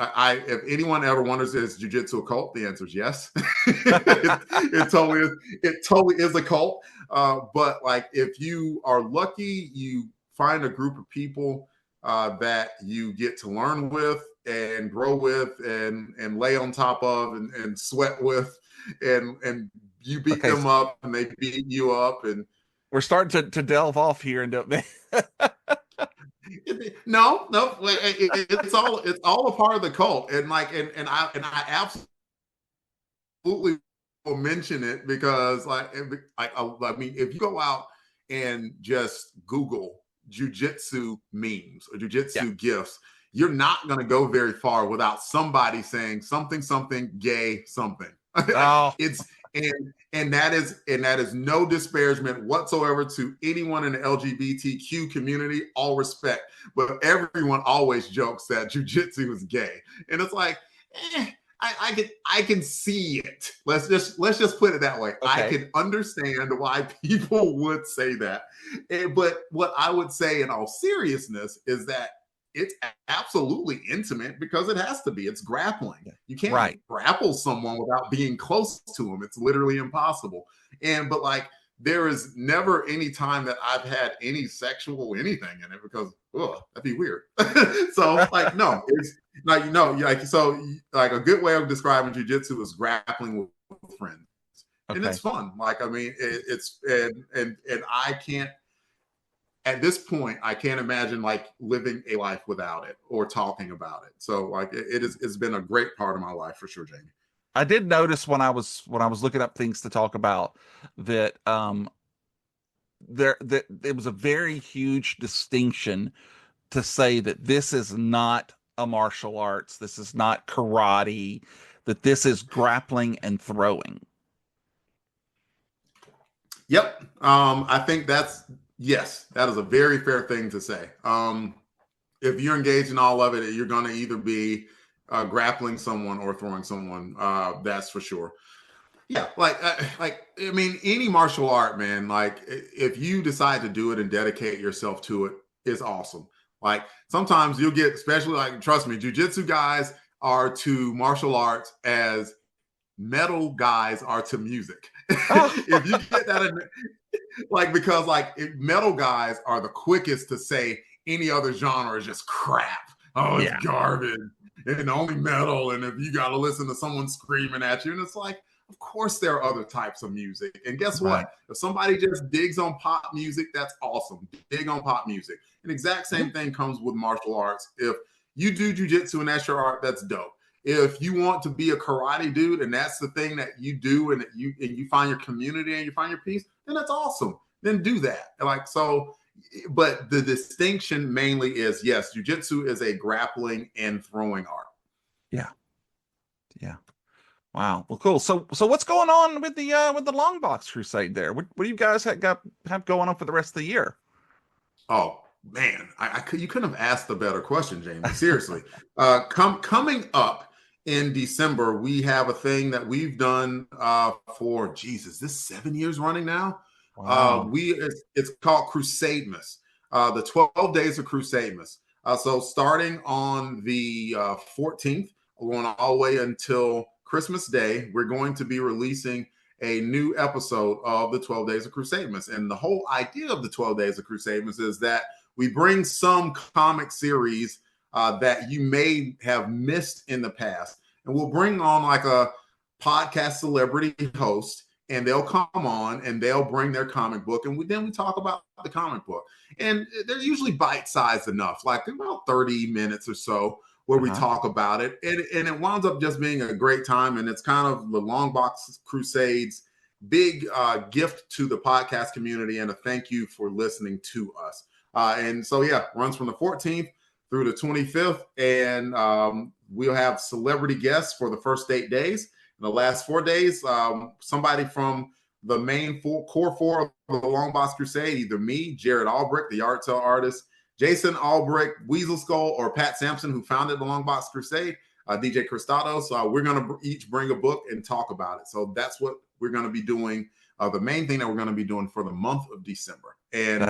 if anyone ever wonders is jiu-jitsu a cult, the answer is yes. it totally is. It totally is a cult. But like, if you are lucky, you find a group of people that you get to learn with and grow with and lay on top of and sweat with, and you beat Okay. them up and they beat you up, and We're starting to delve off here into no, it's all a part of the cult, and like, and I absolutely will mention it because I mean, if you go out and just Google jujitsu memes or yeah. jujitsu gifs, you're not going to go very far without somebody saying something gay something. Oh, It's and that is no disparagement whatsoever to anyone in the LGBTQ community. All respect, but everyone always jokes that jujitsu is gay, and it's like, I can see it. Let's just put it that way. I okay. can understand why people would say that, but what I would say in all seriousness is that it's absolutely intimate because it has to be. It's grappling. Yeah. You can't Right. grapple someone without being close to them. It's literally impossible. But like, there is never any time that I've had any sexual anything in it because that'd be weird. So like, no, it's like, like, so like a good way of describing jujitsu is grappling with friends, and it's Okay. fun. Like, I mean, it's and I can't, at this point, I can't imagine like living a life without it or talking about it. So like, it's been a great part of my life for sure, Jamie. I did notice when I was looking up things to talk about that that it was a very huge distinction to say that this is not a martial arts, this is not karate, that this is grappling and throwing. Yep. I think yes, that is a very fair thing to say. If you're engaged in all of it, you're going to either be grappling someone or throwing someone. That's for sure. Yeah, like I mean, any martial art, man. Like, if you decide to do it and dedicate yourself to it, it's awesome. Like, sometimes you'll get, especially like, trust me, jujitsu guys are to martial arts as metal guys are to music. Oh, If you get that, like, because like, metal guys are the quickest to say any other genre is just crap. Oh, it's yeah. garbage and only metal. And if you got to listen to someone screaming at you, and it's like, Of course, there are other types of music. And guess Right. what? If somebody just digs on pop music, that's awesome. Dig on pop music. An exact same thing comes with martial arts. If you do jujitsu and that's your art, that's dope. If you want to be a karate dude and that's the thing that you do and you find your community and you find your peace, then that's awesome. Then do that. Like, so, but the distinction mainly is, yes, jujitsu is a grappling and throwing art. Yeah. Yeah. Wow. Well, cool. So what's going on with the Longbox Crusade there? What do you guys have going on for the rest of the year? Oh man, you couldn't have asked a better question, Jamie. Seriously. Coming up in December, we have a thing that we've done for this 7 years running now. Wow. It's called Crusademas, the 12 days of Crusademas. So starting on the 14th, going all the way until Christmas Day, we're going to be releasing a new episode of the 12 Days of Crusademas. And the whole idea of the 12 Days of Crusademas is that we bring some comic series that you may have missed in the past. And we'll bring on like a podcast celebrity host, and they'll come on and they'll bring their comic book. And then we talk about the comic book. And they're usually bite-sized enough, like about 30 minutes or so, where we talk about it. And it winds up just being a great time. And it's kind of the Longbox Crusade's big gift to the podcast community and a thank you for listening to us. And so, runs from the 14th through the 25th. And we'll have celebrity guests for the first 8 days. In the last 4 days, somebody from the main core four of the Longbox Crusade, either me, Jared Albrecht, the art tale artist, Jason Albrecht, Weasel Skull, or Pat Sampson, who founded the Longbox Crusade, DJ Cristados. We're going to each bring a book and talk about it. So that's what we're going to be doing. The main thing that we're going to be doing for the month of December. And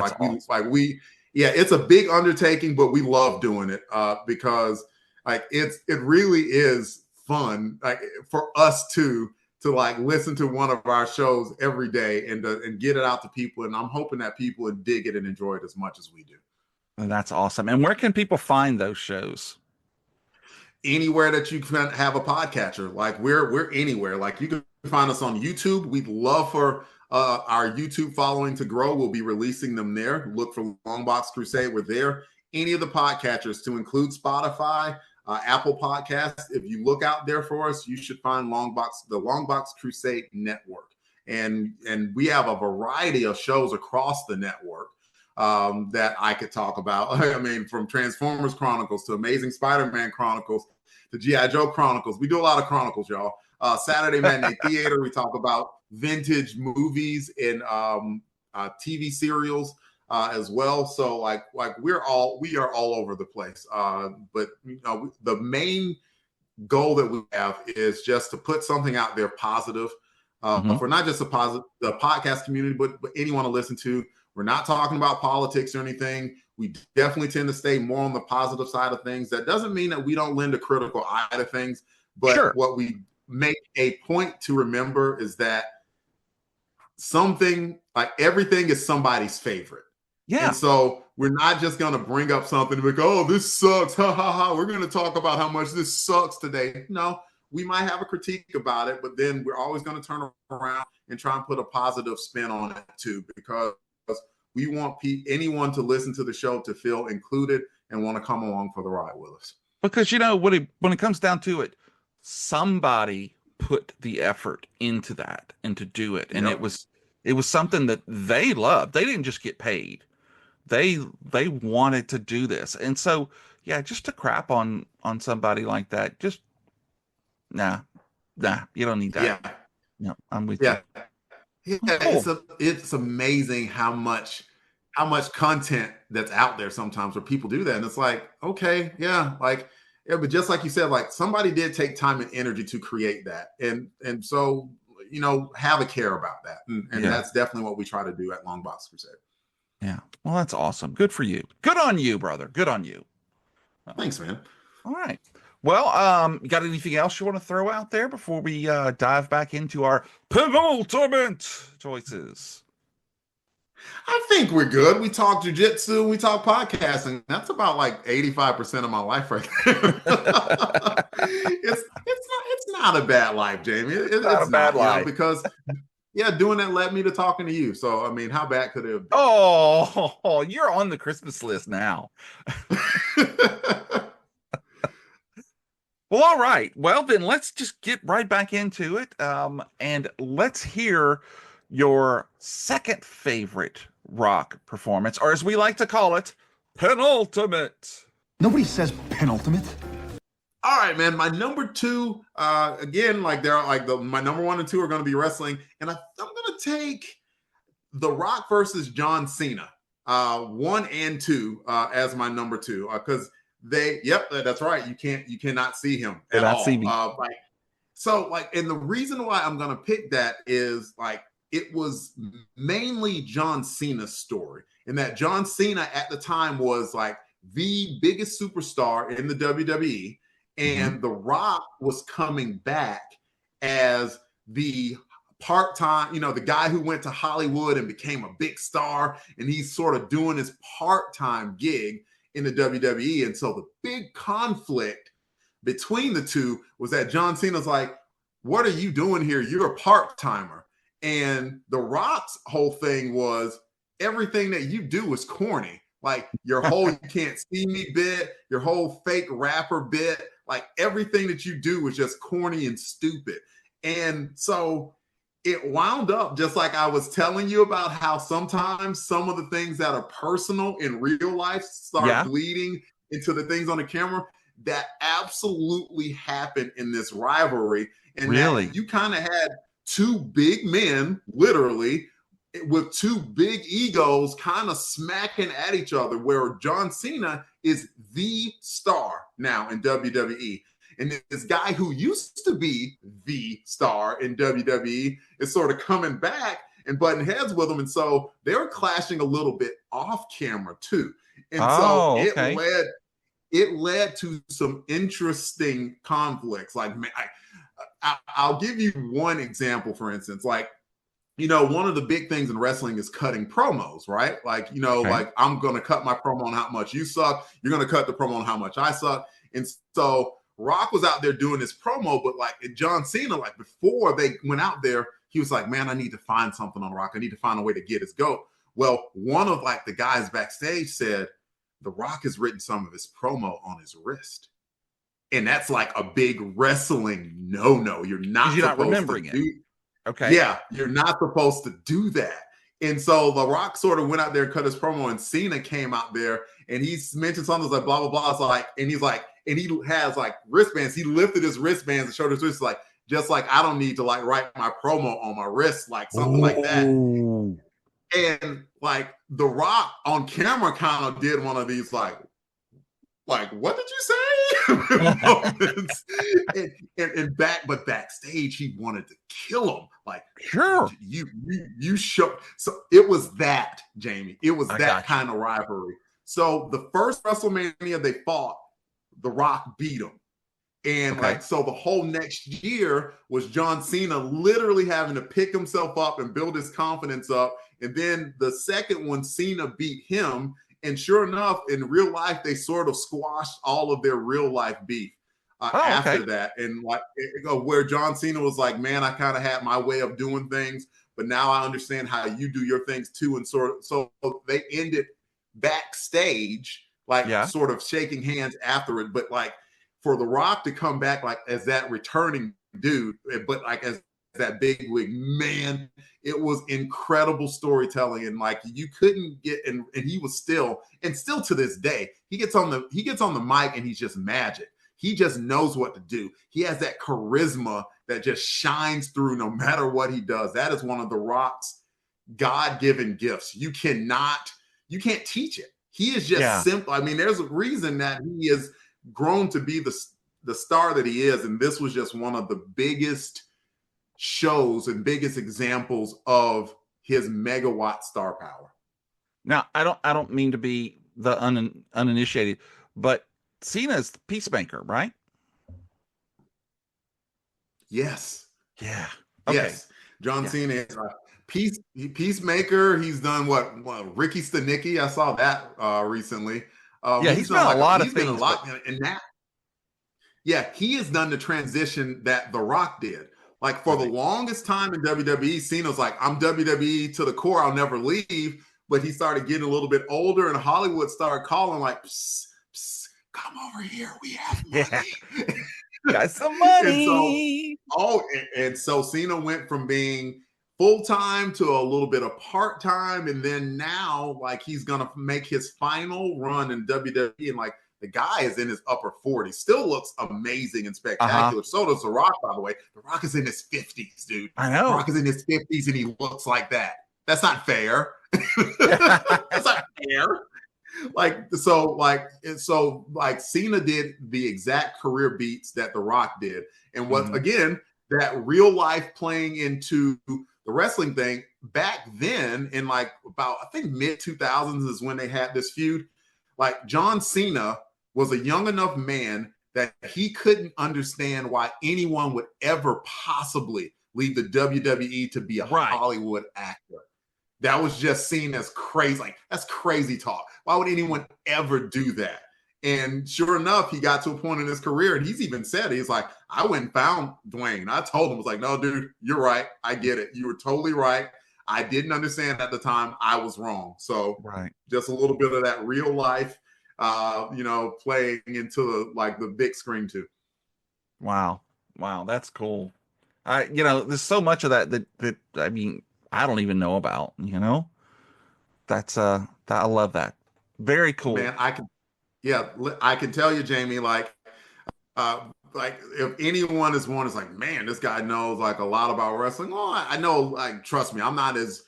it's a big undertaking, but we love doing it because like it really is fun, like for us to like listen to one of our shows every day and get it out to people. And I'm hoping that people would dig it and enjoy it as much as we do. That's awesome. And where can people find those shows? Anywhere that you can have a podcatcher. Like we're anywhere. Like you can find us on YouTube. We'd love for our YouTube following to grow. We'll be releasing them there. Look for Longbox Crusade. We're there. Any of the podcatchers, to include Spotify, Apple Podcasts. If you look out there for us, you should find the Longbox Crusade Network. And we have a variety of shows across the network that I could talk about. I mean, from Transformers Chronicles to Amazing Spider-Man Chronicles to G.I. Joe Chronicles. We do a lot of Chronicles, y'all. Saturday Matinee Theater, we talk about vintage movies and TV serials as well. So like we are all over the place. But the main goal that we have is just to put something out there positive for not just the podcast community, but anyone to listen to. We're not talking about politics or anything. We definitely tend to stay more on the positive side of things. That doesn't mean that we don't lend a critical eye to things, but what we make a point to remember is that everything is somebody's favorite. Yeah. And so we're not just going to bring up something and be like, oh, this sucks. Ha ha ha. We're going to talk about how much this sucks today. No, we might have a critique about it, but then we're always going to turn around and try and put a positive spin on it too, because we want anyone to listen to the show to feel included and want to come along for the ride with us. Because, when it comes down to it, somebody put the effort into that and to do it. And it was something that they loved. They didn't just get paid. They wanted to do this. And so, just to crap on somebody like that, just nah, you don't need that. Yeah. No, I'm with you. Yeah, cool. It's amazing how much content that's out there sometimes where people do that. And it's like, okay, but just like you said, like somebody did take time and energy to create that. And so, have a care about that. And that's definitely what we try to do at Longbox Crusade. Yeah. Well, that's awesome. Good for you. Good on you, brother. Good on you. Thanks, man. All right. Well, you got anything else you want to throw out there before we dive back into our penultimate choices? I think we're good. We talk jujitsu, we talk podcasting. That's about like 85% of my life right there. It's not a bad life, Jamie. Not a It's bad not, life. because doing that led me to talking to you. So I mean, how bad could it have been? Oh, you're on the Christmas list now. Well, all right. Well, then let's just get right back into it. And let's hear your second favorite Rock performance, or as we like to call it, penultimate. Nobody says penultimate. All right, man. My number two, again, like they're like my number one and two are going to be wrestling, and I'm going to take The Rock versus John Cena, 1 and 2, as my number two, because that's right. You cannot see him at all. See me. And the reason why I'm going to pick that is like it was mainly John Cena's story, and that John Cena at the time was like the biggest superstar in the WWE, and The Rock was coming back as the part-time, the guy who went to Hollywood and became a big star, and he's sort of doing his part-time gig in the WWE. And so the big conflict between the two was that John Cena's like, what are you doing here? You're a part-timer. And The Rock's whole thing was everything that you do is corny. Like your whole you can't see me bit, your whole fake rapper bit, like everything that you do was just corny and stupid. And so it wound up just like I was telling you about how sometimes some of the things that are personal in real life start bleeding into the things on the camera. That absolutely happened in this rivalry. And really, you kind of had two big men, literally, with two big egos kind of smacking at each other, where John Cena is the star now in WWE. And this guy who used to be the star in WWE is sort of coming back and butting heads with him. And so they're clashing a little bit off camera too. And it led to some interesting conflicts. Like, I'll give you one example, for instance. Like, one of the big things in wrestling is cutting promos, right? Like, like I'm going to cut my promo on how much you suck. You're going to cut the promo on how much I suck. And so Rock was out there doing this promo, but like John Cena, like before they went out there, he was like, man, I need to find something on Rock. I need to find a way to get his goat. Well, one of like the guys backstage said, The Rock has written some of his promo on his wrist. And that's like a big wrestling no. You're not remembering it. Okay. Yeah, you're not supposed to do that. And so The Rock sort of went out there and cut his promo, and Cena came out there and he mentioned something like blah, blah, blah. It's like, and he's like, and he has like wristbands. He lifted his wristbands and showed his wrists, like, just like I don't need to like write my promo on my wrist, like something like that. And like The Rock on camera kind of did one of these like what did you say? But backstage he wanted to kill him. Like, sure, you show. So it was that, Jamie. It was that kind of rivalry. So the first WrestleMania they fought, The Rock beat him. And so the whole next year was John Cena literally having to pick himself up and build his confidence up. And then the second one, Cena beat him. And sure enough, in real life, they sort of squashed all of their real life beef after that. And like where John Cena was like, man, I kind of had my way of doing things, but now I understand how you do your things too. And so they ended backstage, sort of shaking hands after it. But like for The Rock to come back like as that returning dude, but like as that big wig, man, it was incredible storytelling. And like you couldn't get, and he was still to this day, he gets on the mic and he's just magic. He just knows what to do. He has that charisma that just shines through no matter what he does. That is one of The Rock's God-given gifts. You can't teach it. He is just simple. I mean, there's a reason that he has grown to be the star that he is. And this was just one of the biggest shows and biggest examples of his megawatt star power. Now, I don't mean to be the uninitiated, but Cena's the peacemaker, right? Yes. Yeah. Okay. Yes. John Cena is a Peacemaker. He's done what Ricky Stenicki. I saw that recently. Yeah, He's he's done done a lot of he's been a things, lot, but and that he has done the transition that The Rock did. Like for the right. longest time in WWE, Cena's like, I'm WWE to the core. I'll never leave. But he started getting a little bit older, and Hollywood started calling like, psst, psst, come over here. We have Yeah, money. got some And so, money. and so Cena went from being full time to a little bit of part time, and then now, like, he's gonna make his final run in WWE, and like the guy is in his upper 40s, still looks amazing and Uh-huh. spectacular. So does The Rock, by the way. The Rock is in his 50s, dude. I The Rock know. is in his 50s, and he looks like that. That's not fair. That's not fair. Like Cena did the exact career beats that The Rock did. And what Mhm. again, that real life playing into the wrestling thing back then in like about I think mid 2000s is when they had this feud. Like John Cena was a young enough man that he couldn't understand why anyone would ever possibly leave the WWE to be a Right. Hollywood actor. That was just seen as crazy. Like, that's crazy talk. Why would anyone ever do that? And sure enough, he got to a point in his career, and he's even said, he's like, I went and found Dwayne. I told him, I was like, no, dude, you're right. I get it. You were totally right. I didn't understand at the time. I was wrong. So Right. just a little bit of that real life, playing into the big screen too. Wow. Wow, that's cool. There's so much of that I mean, I don't even know about, you know? I love that. Very cool. Man, I can tell you, Jamie, uh, like if anyone is one is like, man, this guy knows like a lot about wrestling. Well, I know, like, trust me, I'm not as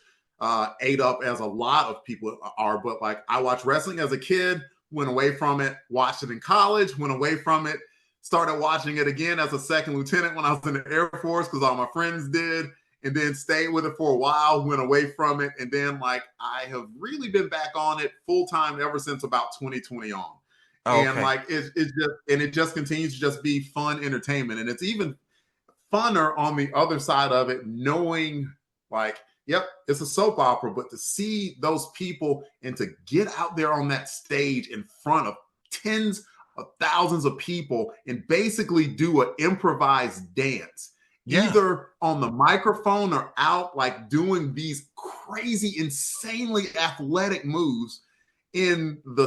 ate up as a lot of people are, but like I watched wrestling as a kid, went away from it, watched it in college, went away from it, started watching it again as a second lieutenant when I was in the Air Force because all my friends did, and then stayed with it for a while, went away from it, and then like I have really been back on it full time ever since about 2020 on. Oh, And okay. like it just continues to just be fun entertainment. And it's even funner on the other side of it, knowing like, yep, it's a soap opera, but to see those people and to get out there on that stage in front of tens of thousands of people and basically do an improvised dance, Yeah. either on the microphone or out, like doing these crazy, insanely athletic moves in or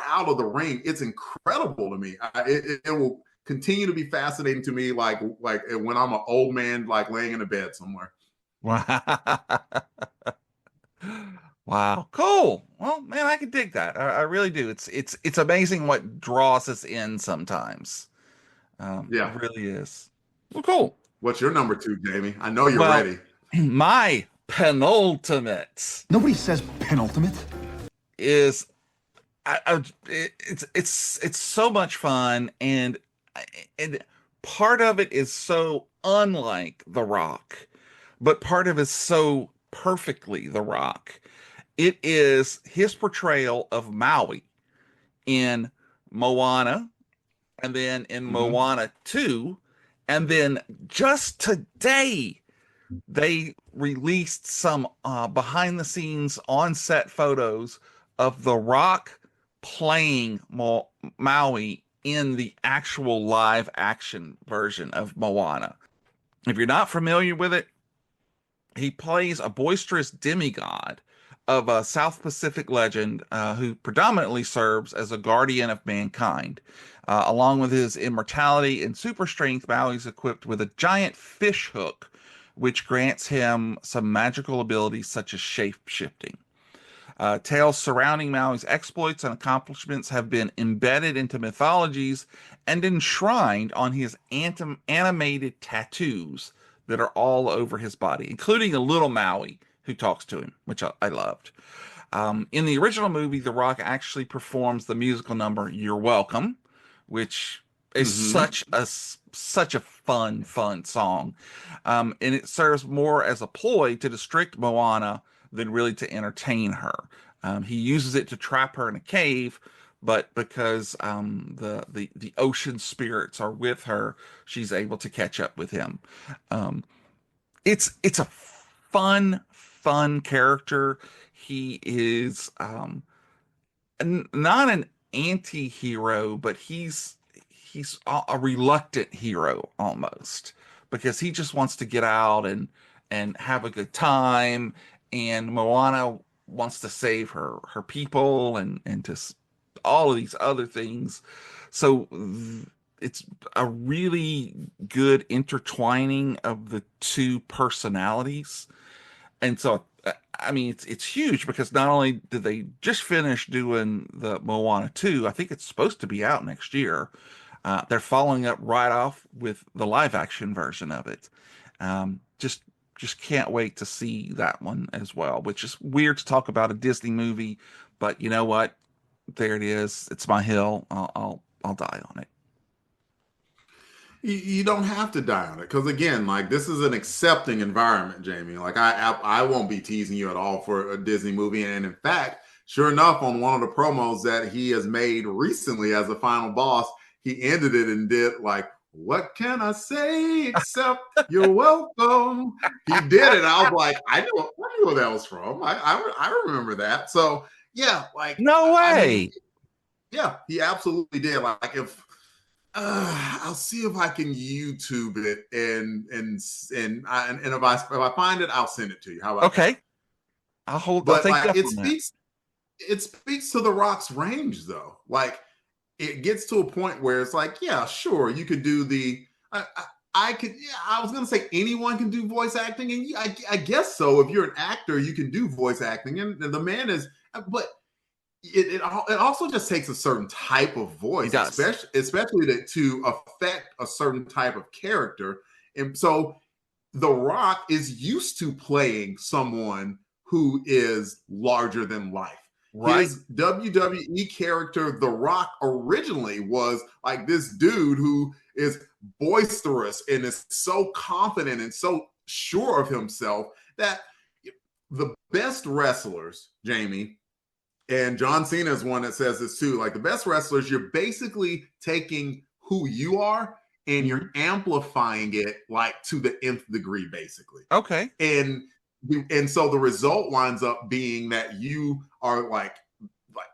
out of the ring. It's incredible to me. It will continue to be fascinating to me, like when I'm an old man, like laying in a bed somewhere. Wow. Wow. Cool. Well, man, I can dig that. I really do. It's amazing what draws us in sometimes. It Yeah. really is. Well, cool. What's your number two, Jamie? I know you're Well, ready. my penultimate Nobody says penultimate. is it's so much fun, and part of it is so unlike The Rock, but part of it is so perfectly The Rock. It is his portrayal of Maui in Moana, and then in Mm-hmm. Moana 2, and then just today they released some behind the scenes on set photos of The Rock playing Maui in the actual live action version of Moana. If you're not familiar with it, he plays a boisterous demigod of a South Pacific legend who predominantly serves as a guardian of mankind. Along with his immortality and super strength, Maui's equipped with a giant fish hook, which grants him some magical abilities such as shape shifting. Tales surrounding Maui's exploits and accomplishments have been embedded into mythologies and enshrined on his animated tattoos that are all over his body, including a little Maui who talks to him, which I loved. In the original movie, The Rock actually performs the musical number "You're Welcome," which is Mm-hmm. such a fun song, and it serves more as a ploy to distract Moana than really to entertain her. He uses it to trap her in a cave, but because the ocean spirits are with her, she's able to catch up with him. Um, it's a fun character. He is not an anti-hero, but he's a reluctant hero almost, because he just wants to get out and have a good time, and Moana wants to save her people and all of these other things. So it's a really good intertwining of the two personalities. And so, I mean, it's huge, because not only did they just finish doing the Moana 2, I think it's supposed to be out next year. They're following up right off with the live action version of it. Just can't wait to see that one as well, which is weird to talk about a Disney movie, but you know what? There it is. It's my hill. I'll die on it. You don't have to die on it, because again, like, this is an accepting environment, Jamie. Like, I won't be teasing you at all for a Disney movie, and in fact, sure enough, on one of the promos that he has made recently as a final boss, he ended it and did like, "What can I say except you're welcome?" He did it. I was like, I knew where that was from. I remember that. So yeah, like, no way. I mean, yeah, he absolutely did. Like, if I'll see if I can YouTube it, and if I find it, I'll send it to you. How about okay? that? I'll But take like, that it speaks to The Rock's range, though. Like, it gets to a point where it's like, yeah, sure, you could do the. I could. Yeah, I was gonna say anyone can do voice acting, and I guess so. If you're an actor, you can do voice acting, and the man is. But it also just takes a certain type of voice, especially to affect a certain type of character. And so The Rock is used to playing someone who is larger than life. Right. His WWE character, The Rock, originally was like this dude who is boisterous and is so confident and so sure of himself that the best wrestlers, Jamie, and John Cena is one that says this too, like, the best wrestlers, you're basically taking who you are and you're amplifying it like to the nth degree, basically. Okay. And so the result winds up being that you are like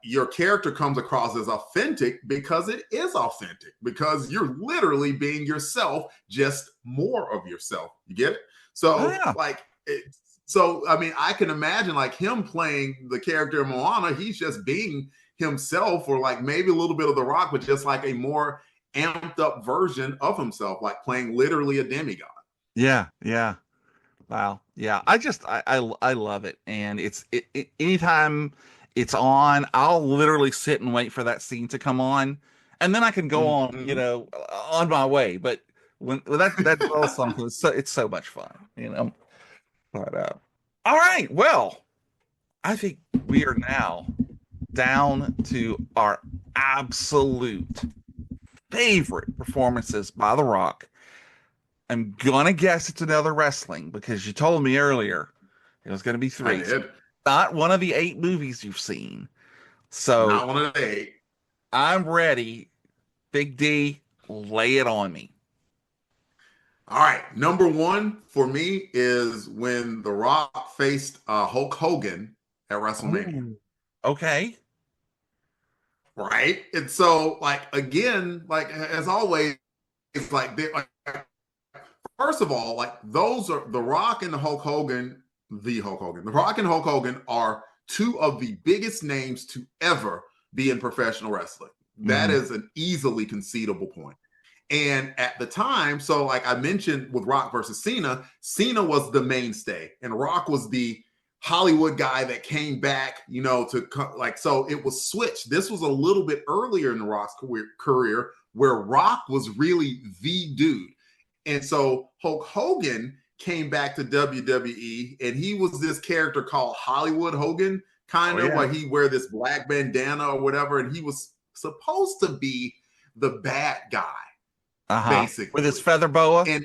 your character comes across as authentic, because it is authentic, because you're literally being yourself, just more of yourself. You get it? So like, so I mean, I can imagine like him playing the character of Moana. He's just being himself, or like maybe a little bit of The Rock, but just like a more amped up version of himself, like playing literally a demigod. Yeah. Wow. Yeah. I love it. And it's anytime it's on, I'll literally sit and wait for that scene to come on, and then I can go on, on my way. But when that little song, it's so much fun, But all right. Well, I think we are now down to our absolute favorite performances by The Rock. I'm gonna guess it's another wrestling, because you told me earlier it was gonna be 3. I did. Not one of the 8 movies you've seen. So not one of the 8. I'm ready. Big D, lay it on me. All right. Number 1 for me is when The Rock faced Hulk Hogan at WrestleMania. Ooh. Okay. Right. And so, like, again, like, as always, it's like, first of all, like, those are The Rock and Hulk Hogan. The Rock and Hulk Hogan are 2 of the biggest names to ever be in professional wrestling. That is an easily concedable point. And at the time, so like I mentioned with Rock versus Cena, Cena was the mainstay and Rock was the Hollywood guy that came back, so it was switched. This was a little bit earlier in The Rock's career where Rock was really the dude. And so Hulk Hogan came back to WWE, and he was this character called Hollywood Hogan, like he wear this black bandana or whatever, and he was supposed to be the bad guy, basically, with his feather boa. And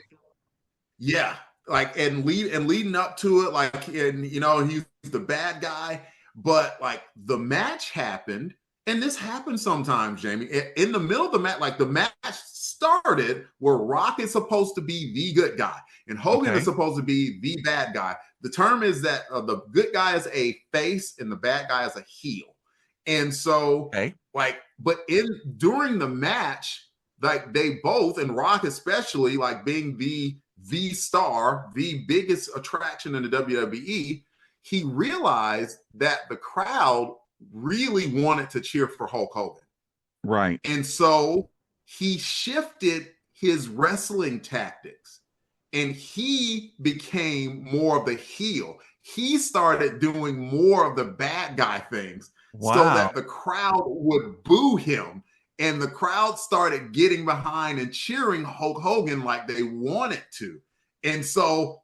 yeah, like, and leading up to it, like, and he's the bad guy. But like the match happened, And this happens sometimes, Jamie. In the middle of the match, like the match started where Rock is supposed to be the good guy and Hogan is supposed to be the bad guy. The term is that the good guy is a face and the bad guy is a heel. And so, but during the match, like they both, and Rock especially, like being the star, the biggest attraction in the WWE, he realized that the crowd really wanted to cheer for Hulk Hogan. Right. And so he shifted his wrestling tactics and he became more of the heel. He started doing more of the bad guy things so that the crowd would boo him. And the crowd started getting behind and cheering Hulk Hogan like they wanted to. And so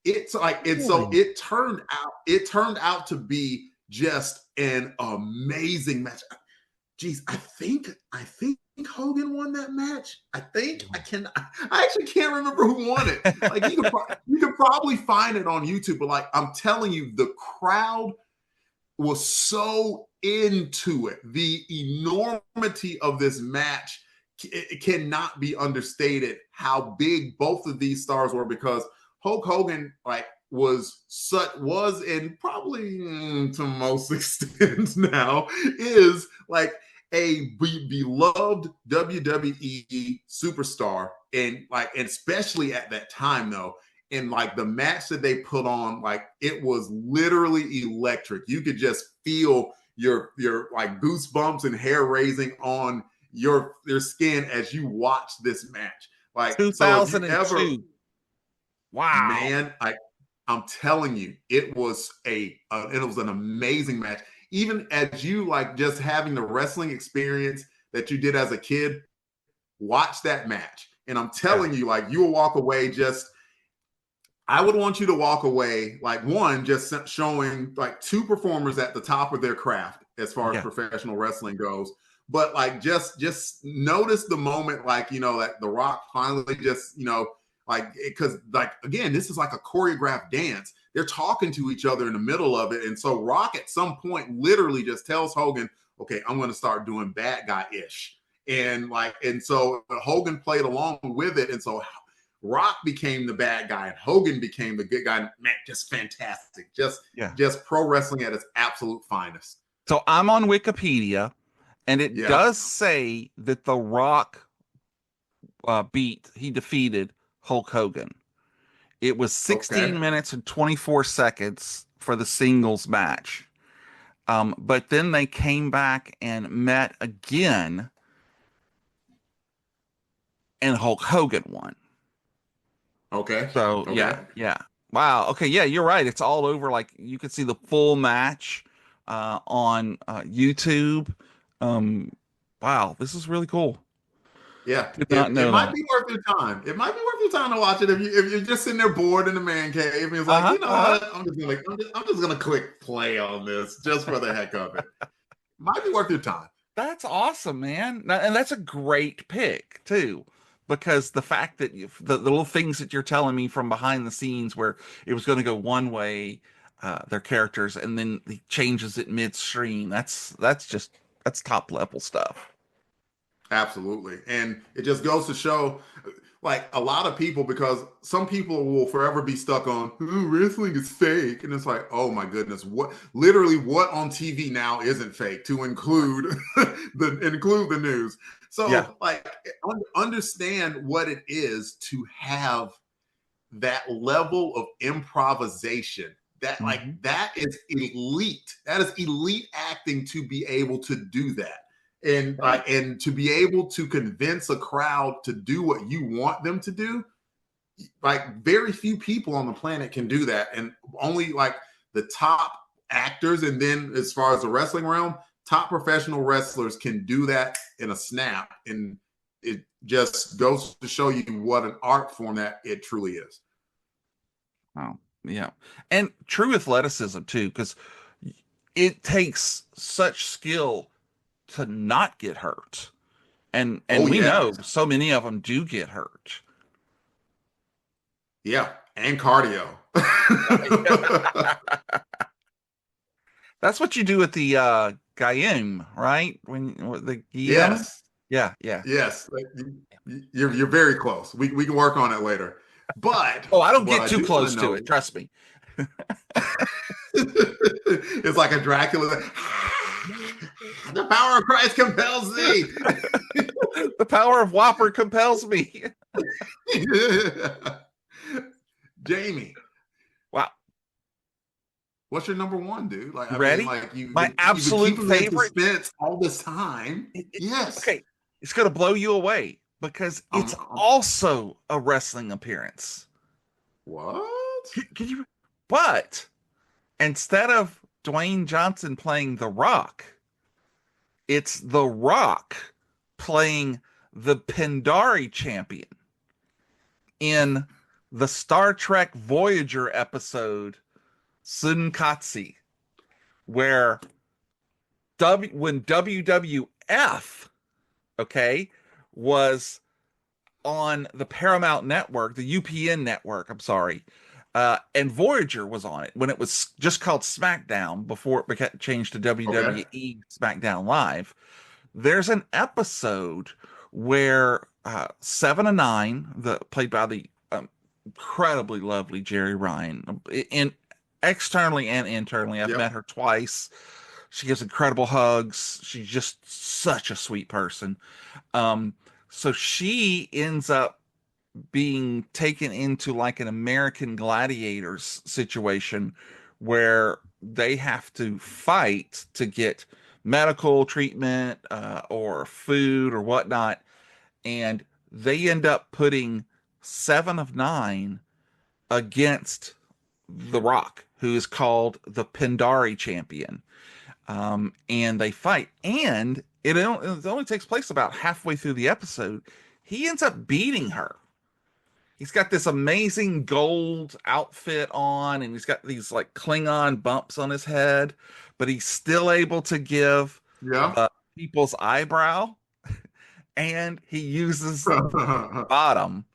it turned out to be just an amazing match. Geez, I think Hogan won that match. I actually can't remember who won it. Like you could probably find it on YouTube, but like I'm telling you, the crowd was so into it. The enormity of this match, it cannot be understated how big both of these stars were, because Hulk Hogan was and probably to most extent now is like a beloved WWE superstar, and especially at that time though. And like the match that they put on, like it was literally electric. You could just feel your like goosebumps and hair raising on your skin as you watch this match. Like 2002. Wow, man! I'm telling you, it was an amazing match. Even as you like just having the wrestling experience that you did as a kid, watch that match, and I'm telling you, like you will walk away just. I would want you to walk away like one, just showing like two performers at the top of their craft as far as professional wrestling goes. But like just notice the moment, like, you know, that The Rock finally just, you know, like, because like, again, this is like a choreographed dance. They're talking to each other in the middle of it. And so Rock at some point literally just tells Hogan, okay, I'm going to start doing bad guy-ish. And so Hogan played along with it. And so Rock became the bad guy and Hogan became the good guy. Man, just fantastic. Just pro wrestling at its absolute finest. So I'm on Wikipedia, and it does say that The Rock defeated Hulk Hogan. It was 16 minutes and 24 seconds for the singles match. But then they came back and met again, and Hulk Hogan won. Okay. So yeah. Wow. Okay. Yeah, you're right. It's all over. Like you could see the full match on YouTube. Wow, this is really cool. Yeah, it might be worth your time. It might be worth your time to watch it if you're just sitting there bored in the man cave and it's like, you know what? I'm just gonna click play on this just for the heck of it. Might be worth your time. That's awesome, man. And that's a great pick too. Because the fact that the little things that you're telling me from behind the scenes where it was going to go one way, their characters, and then he changes it midstream. That's top level stuff. Absolutely. And it just goes to show, like, a lot of people, because some people will forever be stuck on wrestling is fake. And it's like, oh my goodness, what on TV now isn't fake, to include the news. So understand what it is to have that level of improvisation. That that is elite. That is elite acting to be able to do that. And and to be able to convince a crowd to do what you want them to do, like very few people on the planet can do that. And only like the top actors, and then as far as the wrestling realm, top professional wrestlers can do that in a snap. And it just goes to show you what an art form that it truly is. Wow. Yeah. And true athleticism too, because it takes such skill to not get hurt. And we know so many of them do get hurt. Yeah. And cardio. That's what you do at the Gayum, right? When the Guillaume? Yes. Yeah, yeah. Yes. You're very close. We can work on it later. But Oh, I don't what get I too do want close to to know it. Trust me. it's like a Dracula. The power of Christ compels thee. The power of Whopper compels me. Jamie. Wow. What's your number one, dude? Like, You I mean, ready? like you've My been absolute keeping me in favorite. suspense all this time. Yes. Okay. It's going to blow you away because it's also a wrestling appearance. What? Can you? But instead of Dwayne Johnson playing The Rock, it's The Rock playing the Pendari champion in the Star Trek Voyager episode Sunkatsi, where when WWF, okay, was on the Paramount network, the UPN network, I'm sorry, and Voyager was on it when it was just called SmackDown before it became changed to WWE SmackDown Live. There's an episode where Seven of Nine, played by the incredibly lovely Jerry Ryan, in externally and internally, I've met her twice. She gives incredible hugs. She's just such a sweet person. So she ends up being taken into like an American Gladiators situation where they have to fight to get medical treatment or food or whatnot. And they end up putting Seven of Nine against The Rock, who is called the Pendari champion. And they fight. And it only takes place about halfway through the episode. He ends up beating her. He's got this amazing gold outfit on, and he's got these like Klingon bumps on his head, but he's still able to give people's eyebrow, and he uses bottom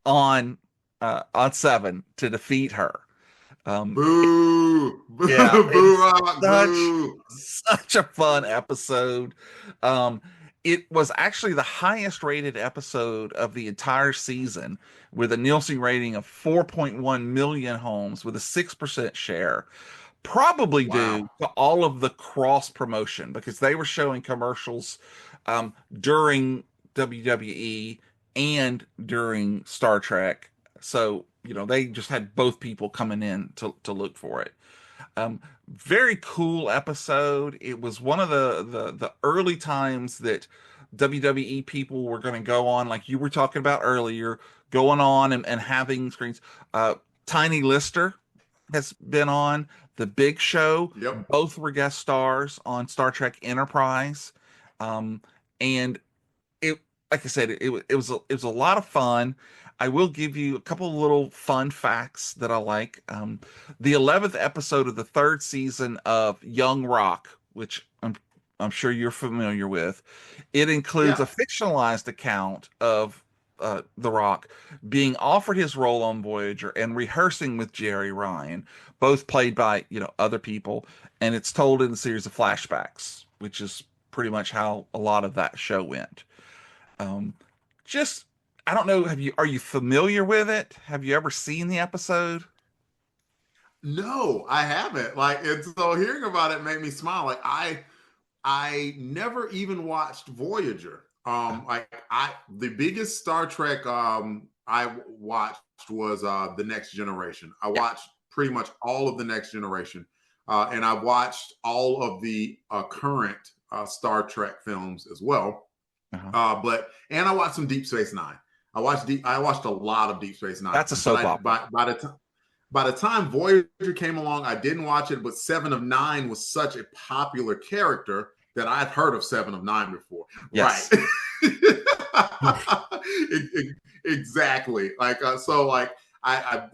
on Seven to defeat her. Boo! Yeah, Boo rock! Boo! Such a fun episode. It was actually the highest rated episode of the entire season with a Nielsen rating of 4.1 million homes with a 6% share. Probably due to all of the cross promotion because they were showing commercials during WWE and during Star Trek. So, they just had both people coming in to look for it. Very cool episode. It was one of the early times that WWE people were going to go on, like you were talking about earlier, going on and having screens. Tiny Lister has been on The Big Show. Yep. Both were guest stars on Star Trek Enterprise. And it, like I said, it was a lot of fun. I will give you a couple of little fun facts that I like. The 11th episode of the third season of Young Rock, which I'm sure you're familiar with, it includes a fictionalized account of The Rock being offered his role on Voyager and rehearsing with Jerry Ryan, both played by other people, and it's told in a series of flashbacks, which is pretty much how a lot of that show went. I don't know. Are you familiar with it? Have you ever seen the episode? No, I haven't. And so hearing about it made me smile. Like I never even watched Voyager. The biggest Star Trek I watched was The Next Generation. I watched pretty much all of The Next Generation, and I watched all of the current Star Trek films as well. And I watched some Deep Space Nine. I watched a lot of Deep Space Nine. That's a soap opera. By the time Voyager came along, I didn't watch it, but Seven of Nine was such a popular character that I'd heard of Seven of Nine before. Yes. Right. Exactly. I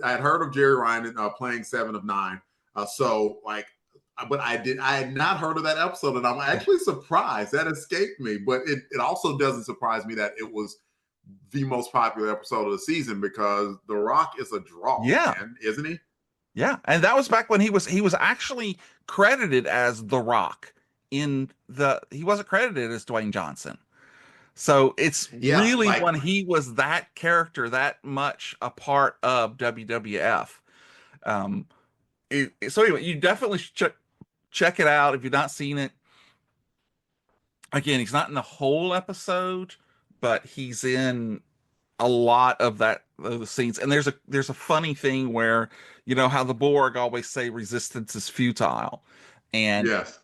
had heard of Jerry Ryan playing Seven of Nine. But I had not heard of that episode, and I'm actually surprised that escaped me. But it also doesn't surprise me that it was the most popular episode of the season because The Rock is a draw, man, isn't he? Yeah, and that was back when he was actually credited as The Rock he wasn't credited as Dwayne Johnson. So it's Yeah, really like when he was that character that much a part of WWF. Um, so anyway, you definitely should check it out if you've not seen it. Again, he's not in the whole episode, but he's in a lot of the scenes. And there's a funny thing where you know how the Borg always say resistance is futile, and yes.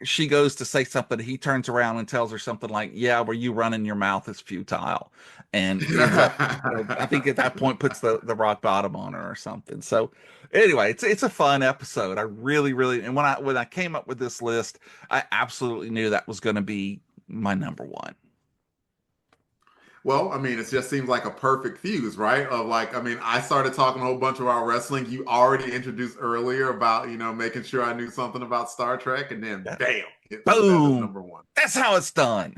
she goes to say something, he turns around and tells her something like, yeah, where you running your mouth is futile, and ends up, you know, I think at that point puts the rock bottom on her or something. So anyway, it's a fun episode. I really, and when I came up with this list, I absolutely knew that was going to be my number one. Well, I mean, it just seems like a perfect fuse, right? Of like, I mean, I started talking a whole bunch about wrestling. You already introduced earlier about, making sure I knew something about Star Trek, and then Yeah. bam, hit that as Boom, number one. that's how it's done.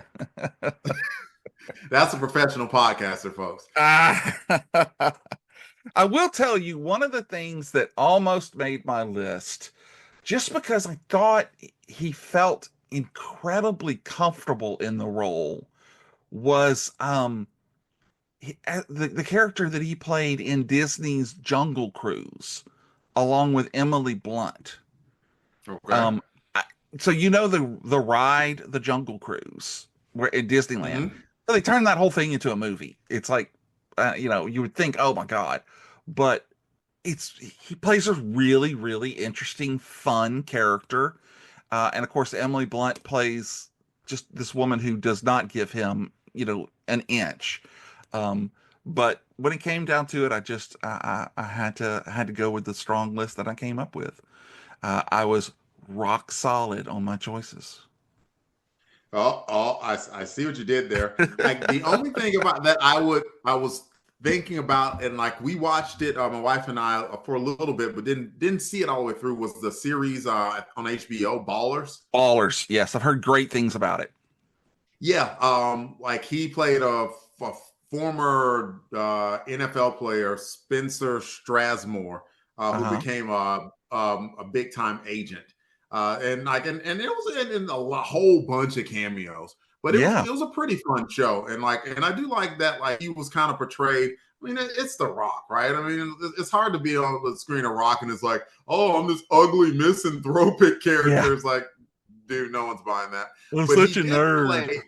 That's a professional podcaster, folks. I will tell you one of the things that almost made my list, just because I thought he felt incredibly comfortable in the role, was the character that he played in Disney's Jungle Cruise, along with Emily Blunt. Okay. Um, I, so you know the ride, the Jungle Cruise, where in Disneyland, Mm-hmm. so they turned that whole thing into a movie. It's like, you would think, oh my God, but he plays a really interesting, fun character, and of course Emily Blunt plays just this woman who does not give him, an inch. Um, but when it came down to it, I had to go with the strong list that I came up with. I was rock solid on my choices. I see what you did there. Like the only thing about that I was thinking about, and like we watched it, my wife and I, for a little bit, but didn't see it all the way through. Was the series on HBO, Ballers? Ballers, yes, I've heard great things about it. Yeah, like he played a former NFL player, Spencer Strasmore, who Uh-huh. became a big time agent, and it was in whole bunch of cameos. But Yeah. it was a pretty fun show, and I do like that like he was kind of portrayed. I mean, it's The Rock, right? I mean, it's hard to be on the screen of Rock and it's like, oh, I'm this ugly misanthropic Yeah. character. It's like, dude, no one's buying that. I'm But he such a did nerd. play.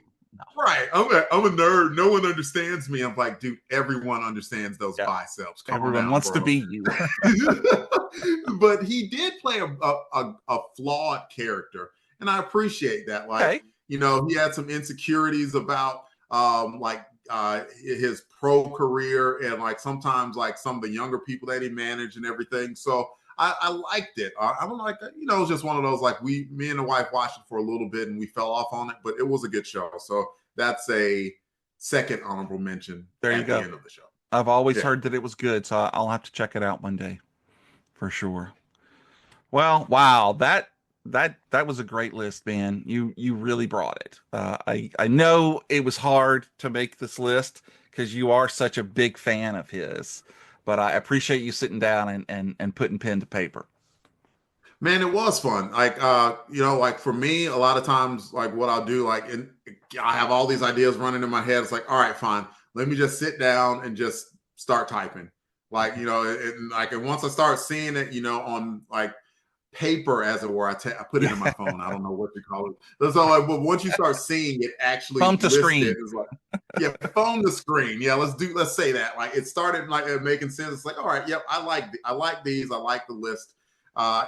Right. I'm a nerd. No one understands me. I'm like, dude, everyone understands those Yeah. biceps. Calm Everyone down, wants to bro. be you. But he did play a flawed character. And I appreciate that. Like, Okay. he had some insecurities about his pro career and like sometimes like some of the younger people that he managed and everything. So I liked it. I'm like, it was just one of those like me and the wife watched it for a little bit and we fell off on it, but it was a good show. So that's a second honorable mention There you at the go. end of the show. I've always Yeah. heard that it was good, so I'll have to check it out one day for sure. Well, wow, that was a great list, man. You really brought it. I know it was hard to make this list because you are such a big fan of his, but I appreciate you sitting down and putting pen to paper. Man, it was fun. Like, like for me, a lot of times, like what I'll do, I have all these ideas running in my head. It's like, all right, fine. Let me just sit down and just start typing. Like, and once I start seeing it, on like paper, as it were, I put it in my phone. I don't know what you call it. That's all. Like, but once you start seeing it actually Phone to listed, screen. it's like, yeah, phone to screen. Yeah, let's say that. Like, it started like making sense. It's like, all right, yep, I like these. I like the list. I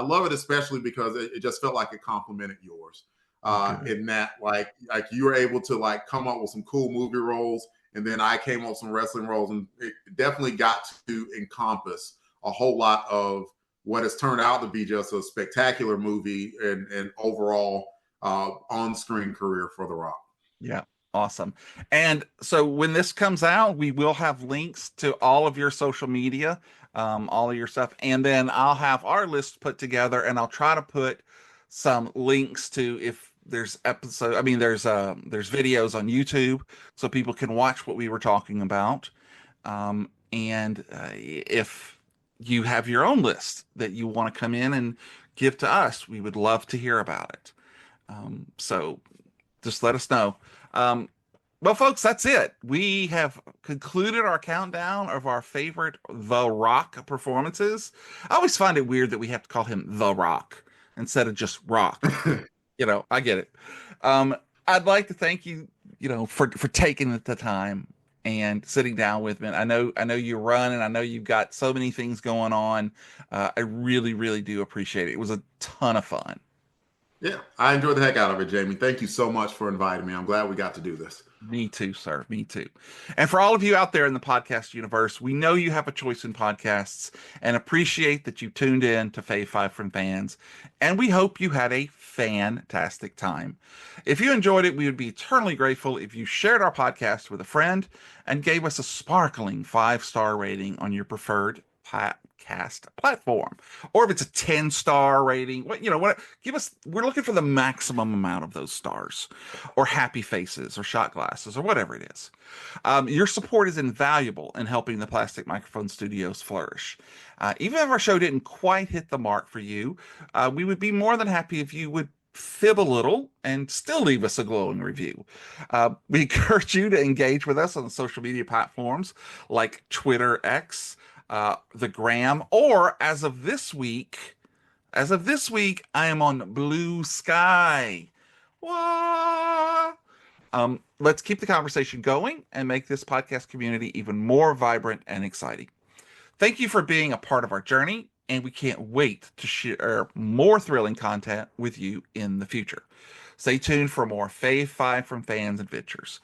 love it especially because it just felt like it complimented yours. Okay. In that like you were able to like come up with some cool movie roles, and then I came up with some wrestling roles, and it definitely got to encompass a whole lot of what has turned out to be just a spectacular movie and overall on-screen career for The Rock. Yeah. Awesome. And so when this comes out, we will have links to all of your social media, all of your stuff, and then I'll have our list put together, and I'll try to put some links to if there's episode. I mean, there's videos on YouTube so people can watch what we were talking about. And if you have your own list that you want to come in and give to us. We would love to hear about it. So just let us know. Well, folks, that's it. We have concluded our countdown of our favorite The Rock performances. I always find it weird that we have to call him The Rock instead of just Rock. I get it. I'd like to thank you, for taking the time and sitting down with me. I know you run, and I know you've got so many things going on. I really, really do appreciate it. It was a ton of fun. Yeah, I enjoyed the heck out of it, Jamie. Thank you so much for inviting me. I'm glad we got to do this. Me too, sir. Me too. And for all of you out there in the podcast universe, we know you have a choice in podcasts and appreciate that you tuned in to Fave 5 from Fans. And we hope you had a fantastic time. If you enjoyed it, we would be eternally grateful if you shared our podcast with a friend and gave us a sparkling 5-star rating on your preferred podcast platform, or if it's a 10-star rating, give us, we're looking for the maximum amount of those stars, or happy faces, or shot glasses, or whatever it is. Your support is invaluable in helping the Plastic Microphone Studios flourish. Even if our show didn't quite hit the mark for you, we would be more than happy if you would fib a little and still leave us a glowing review. We encourage you to engage with us on the social media platforms like Twitter, X, the Gram, or as of this week, I am on Blue Sky. What? Let's keep the conversation going and make this podcast community even more vibrant and exciting. Thank you for being a part of our journey, and we can't wait to share more thrilling content with you in the future. Stay tuned for more Fave 5 from Fans adventures.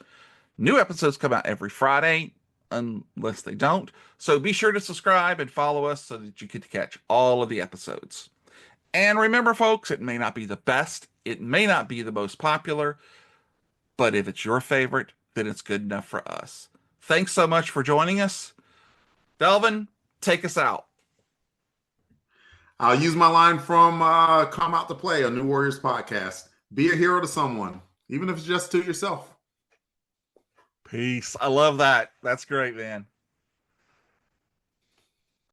New episodes come out every Friday, unless they don't. So be sure to subscribe and follow us so that you can catch all of the episodes. And remember, folks, it may not be the best, it may not be the most popular, but if it's your favorite, then it's good enough for us. Thanks so much for joining us. Delvin, take us out. I'll use my line from Come Out to Play, a New Warriors podcast. Be a hero to someone, even if it's just to yourself. Peace. I love that. That's great, man.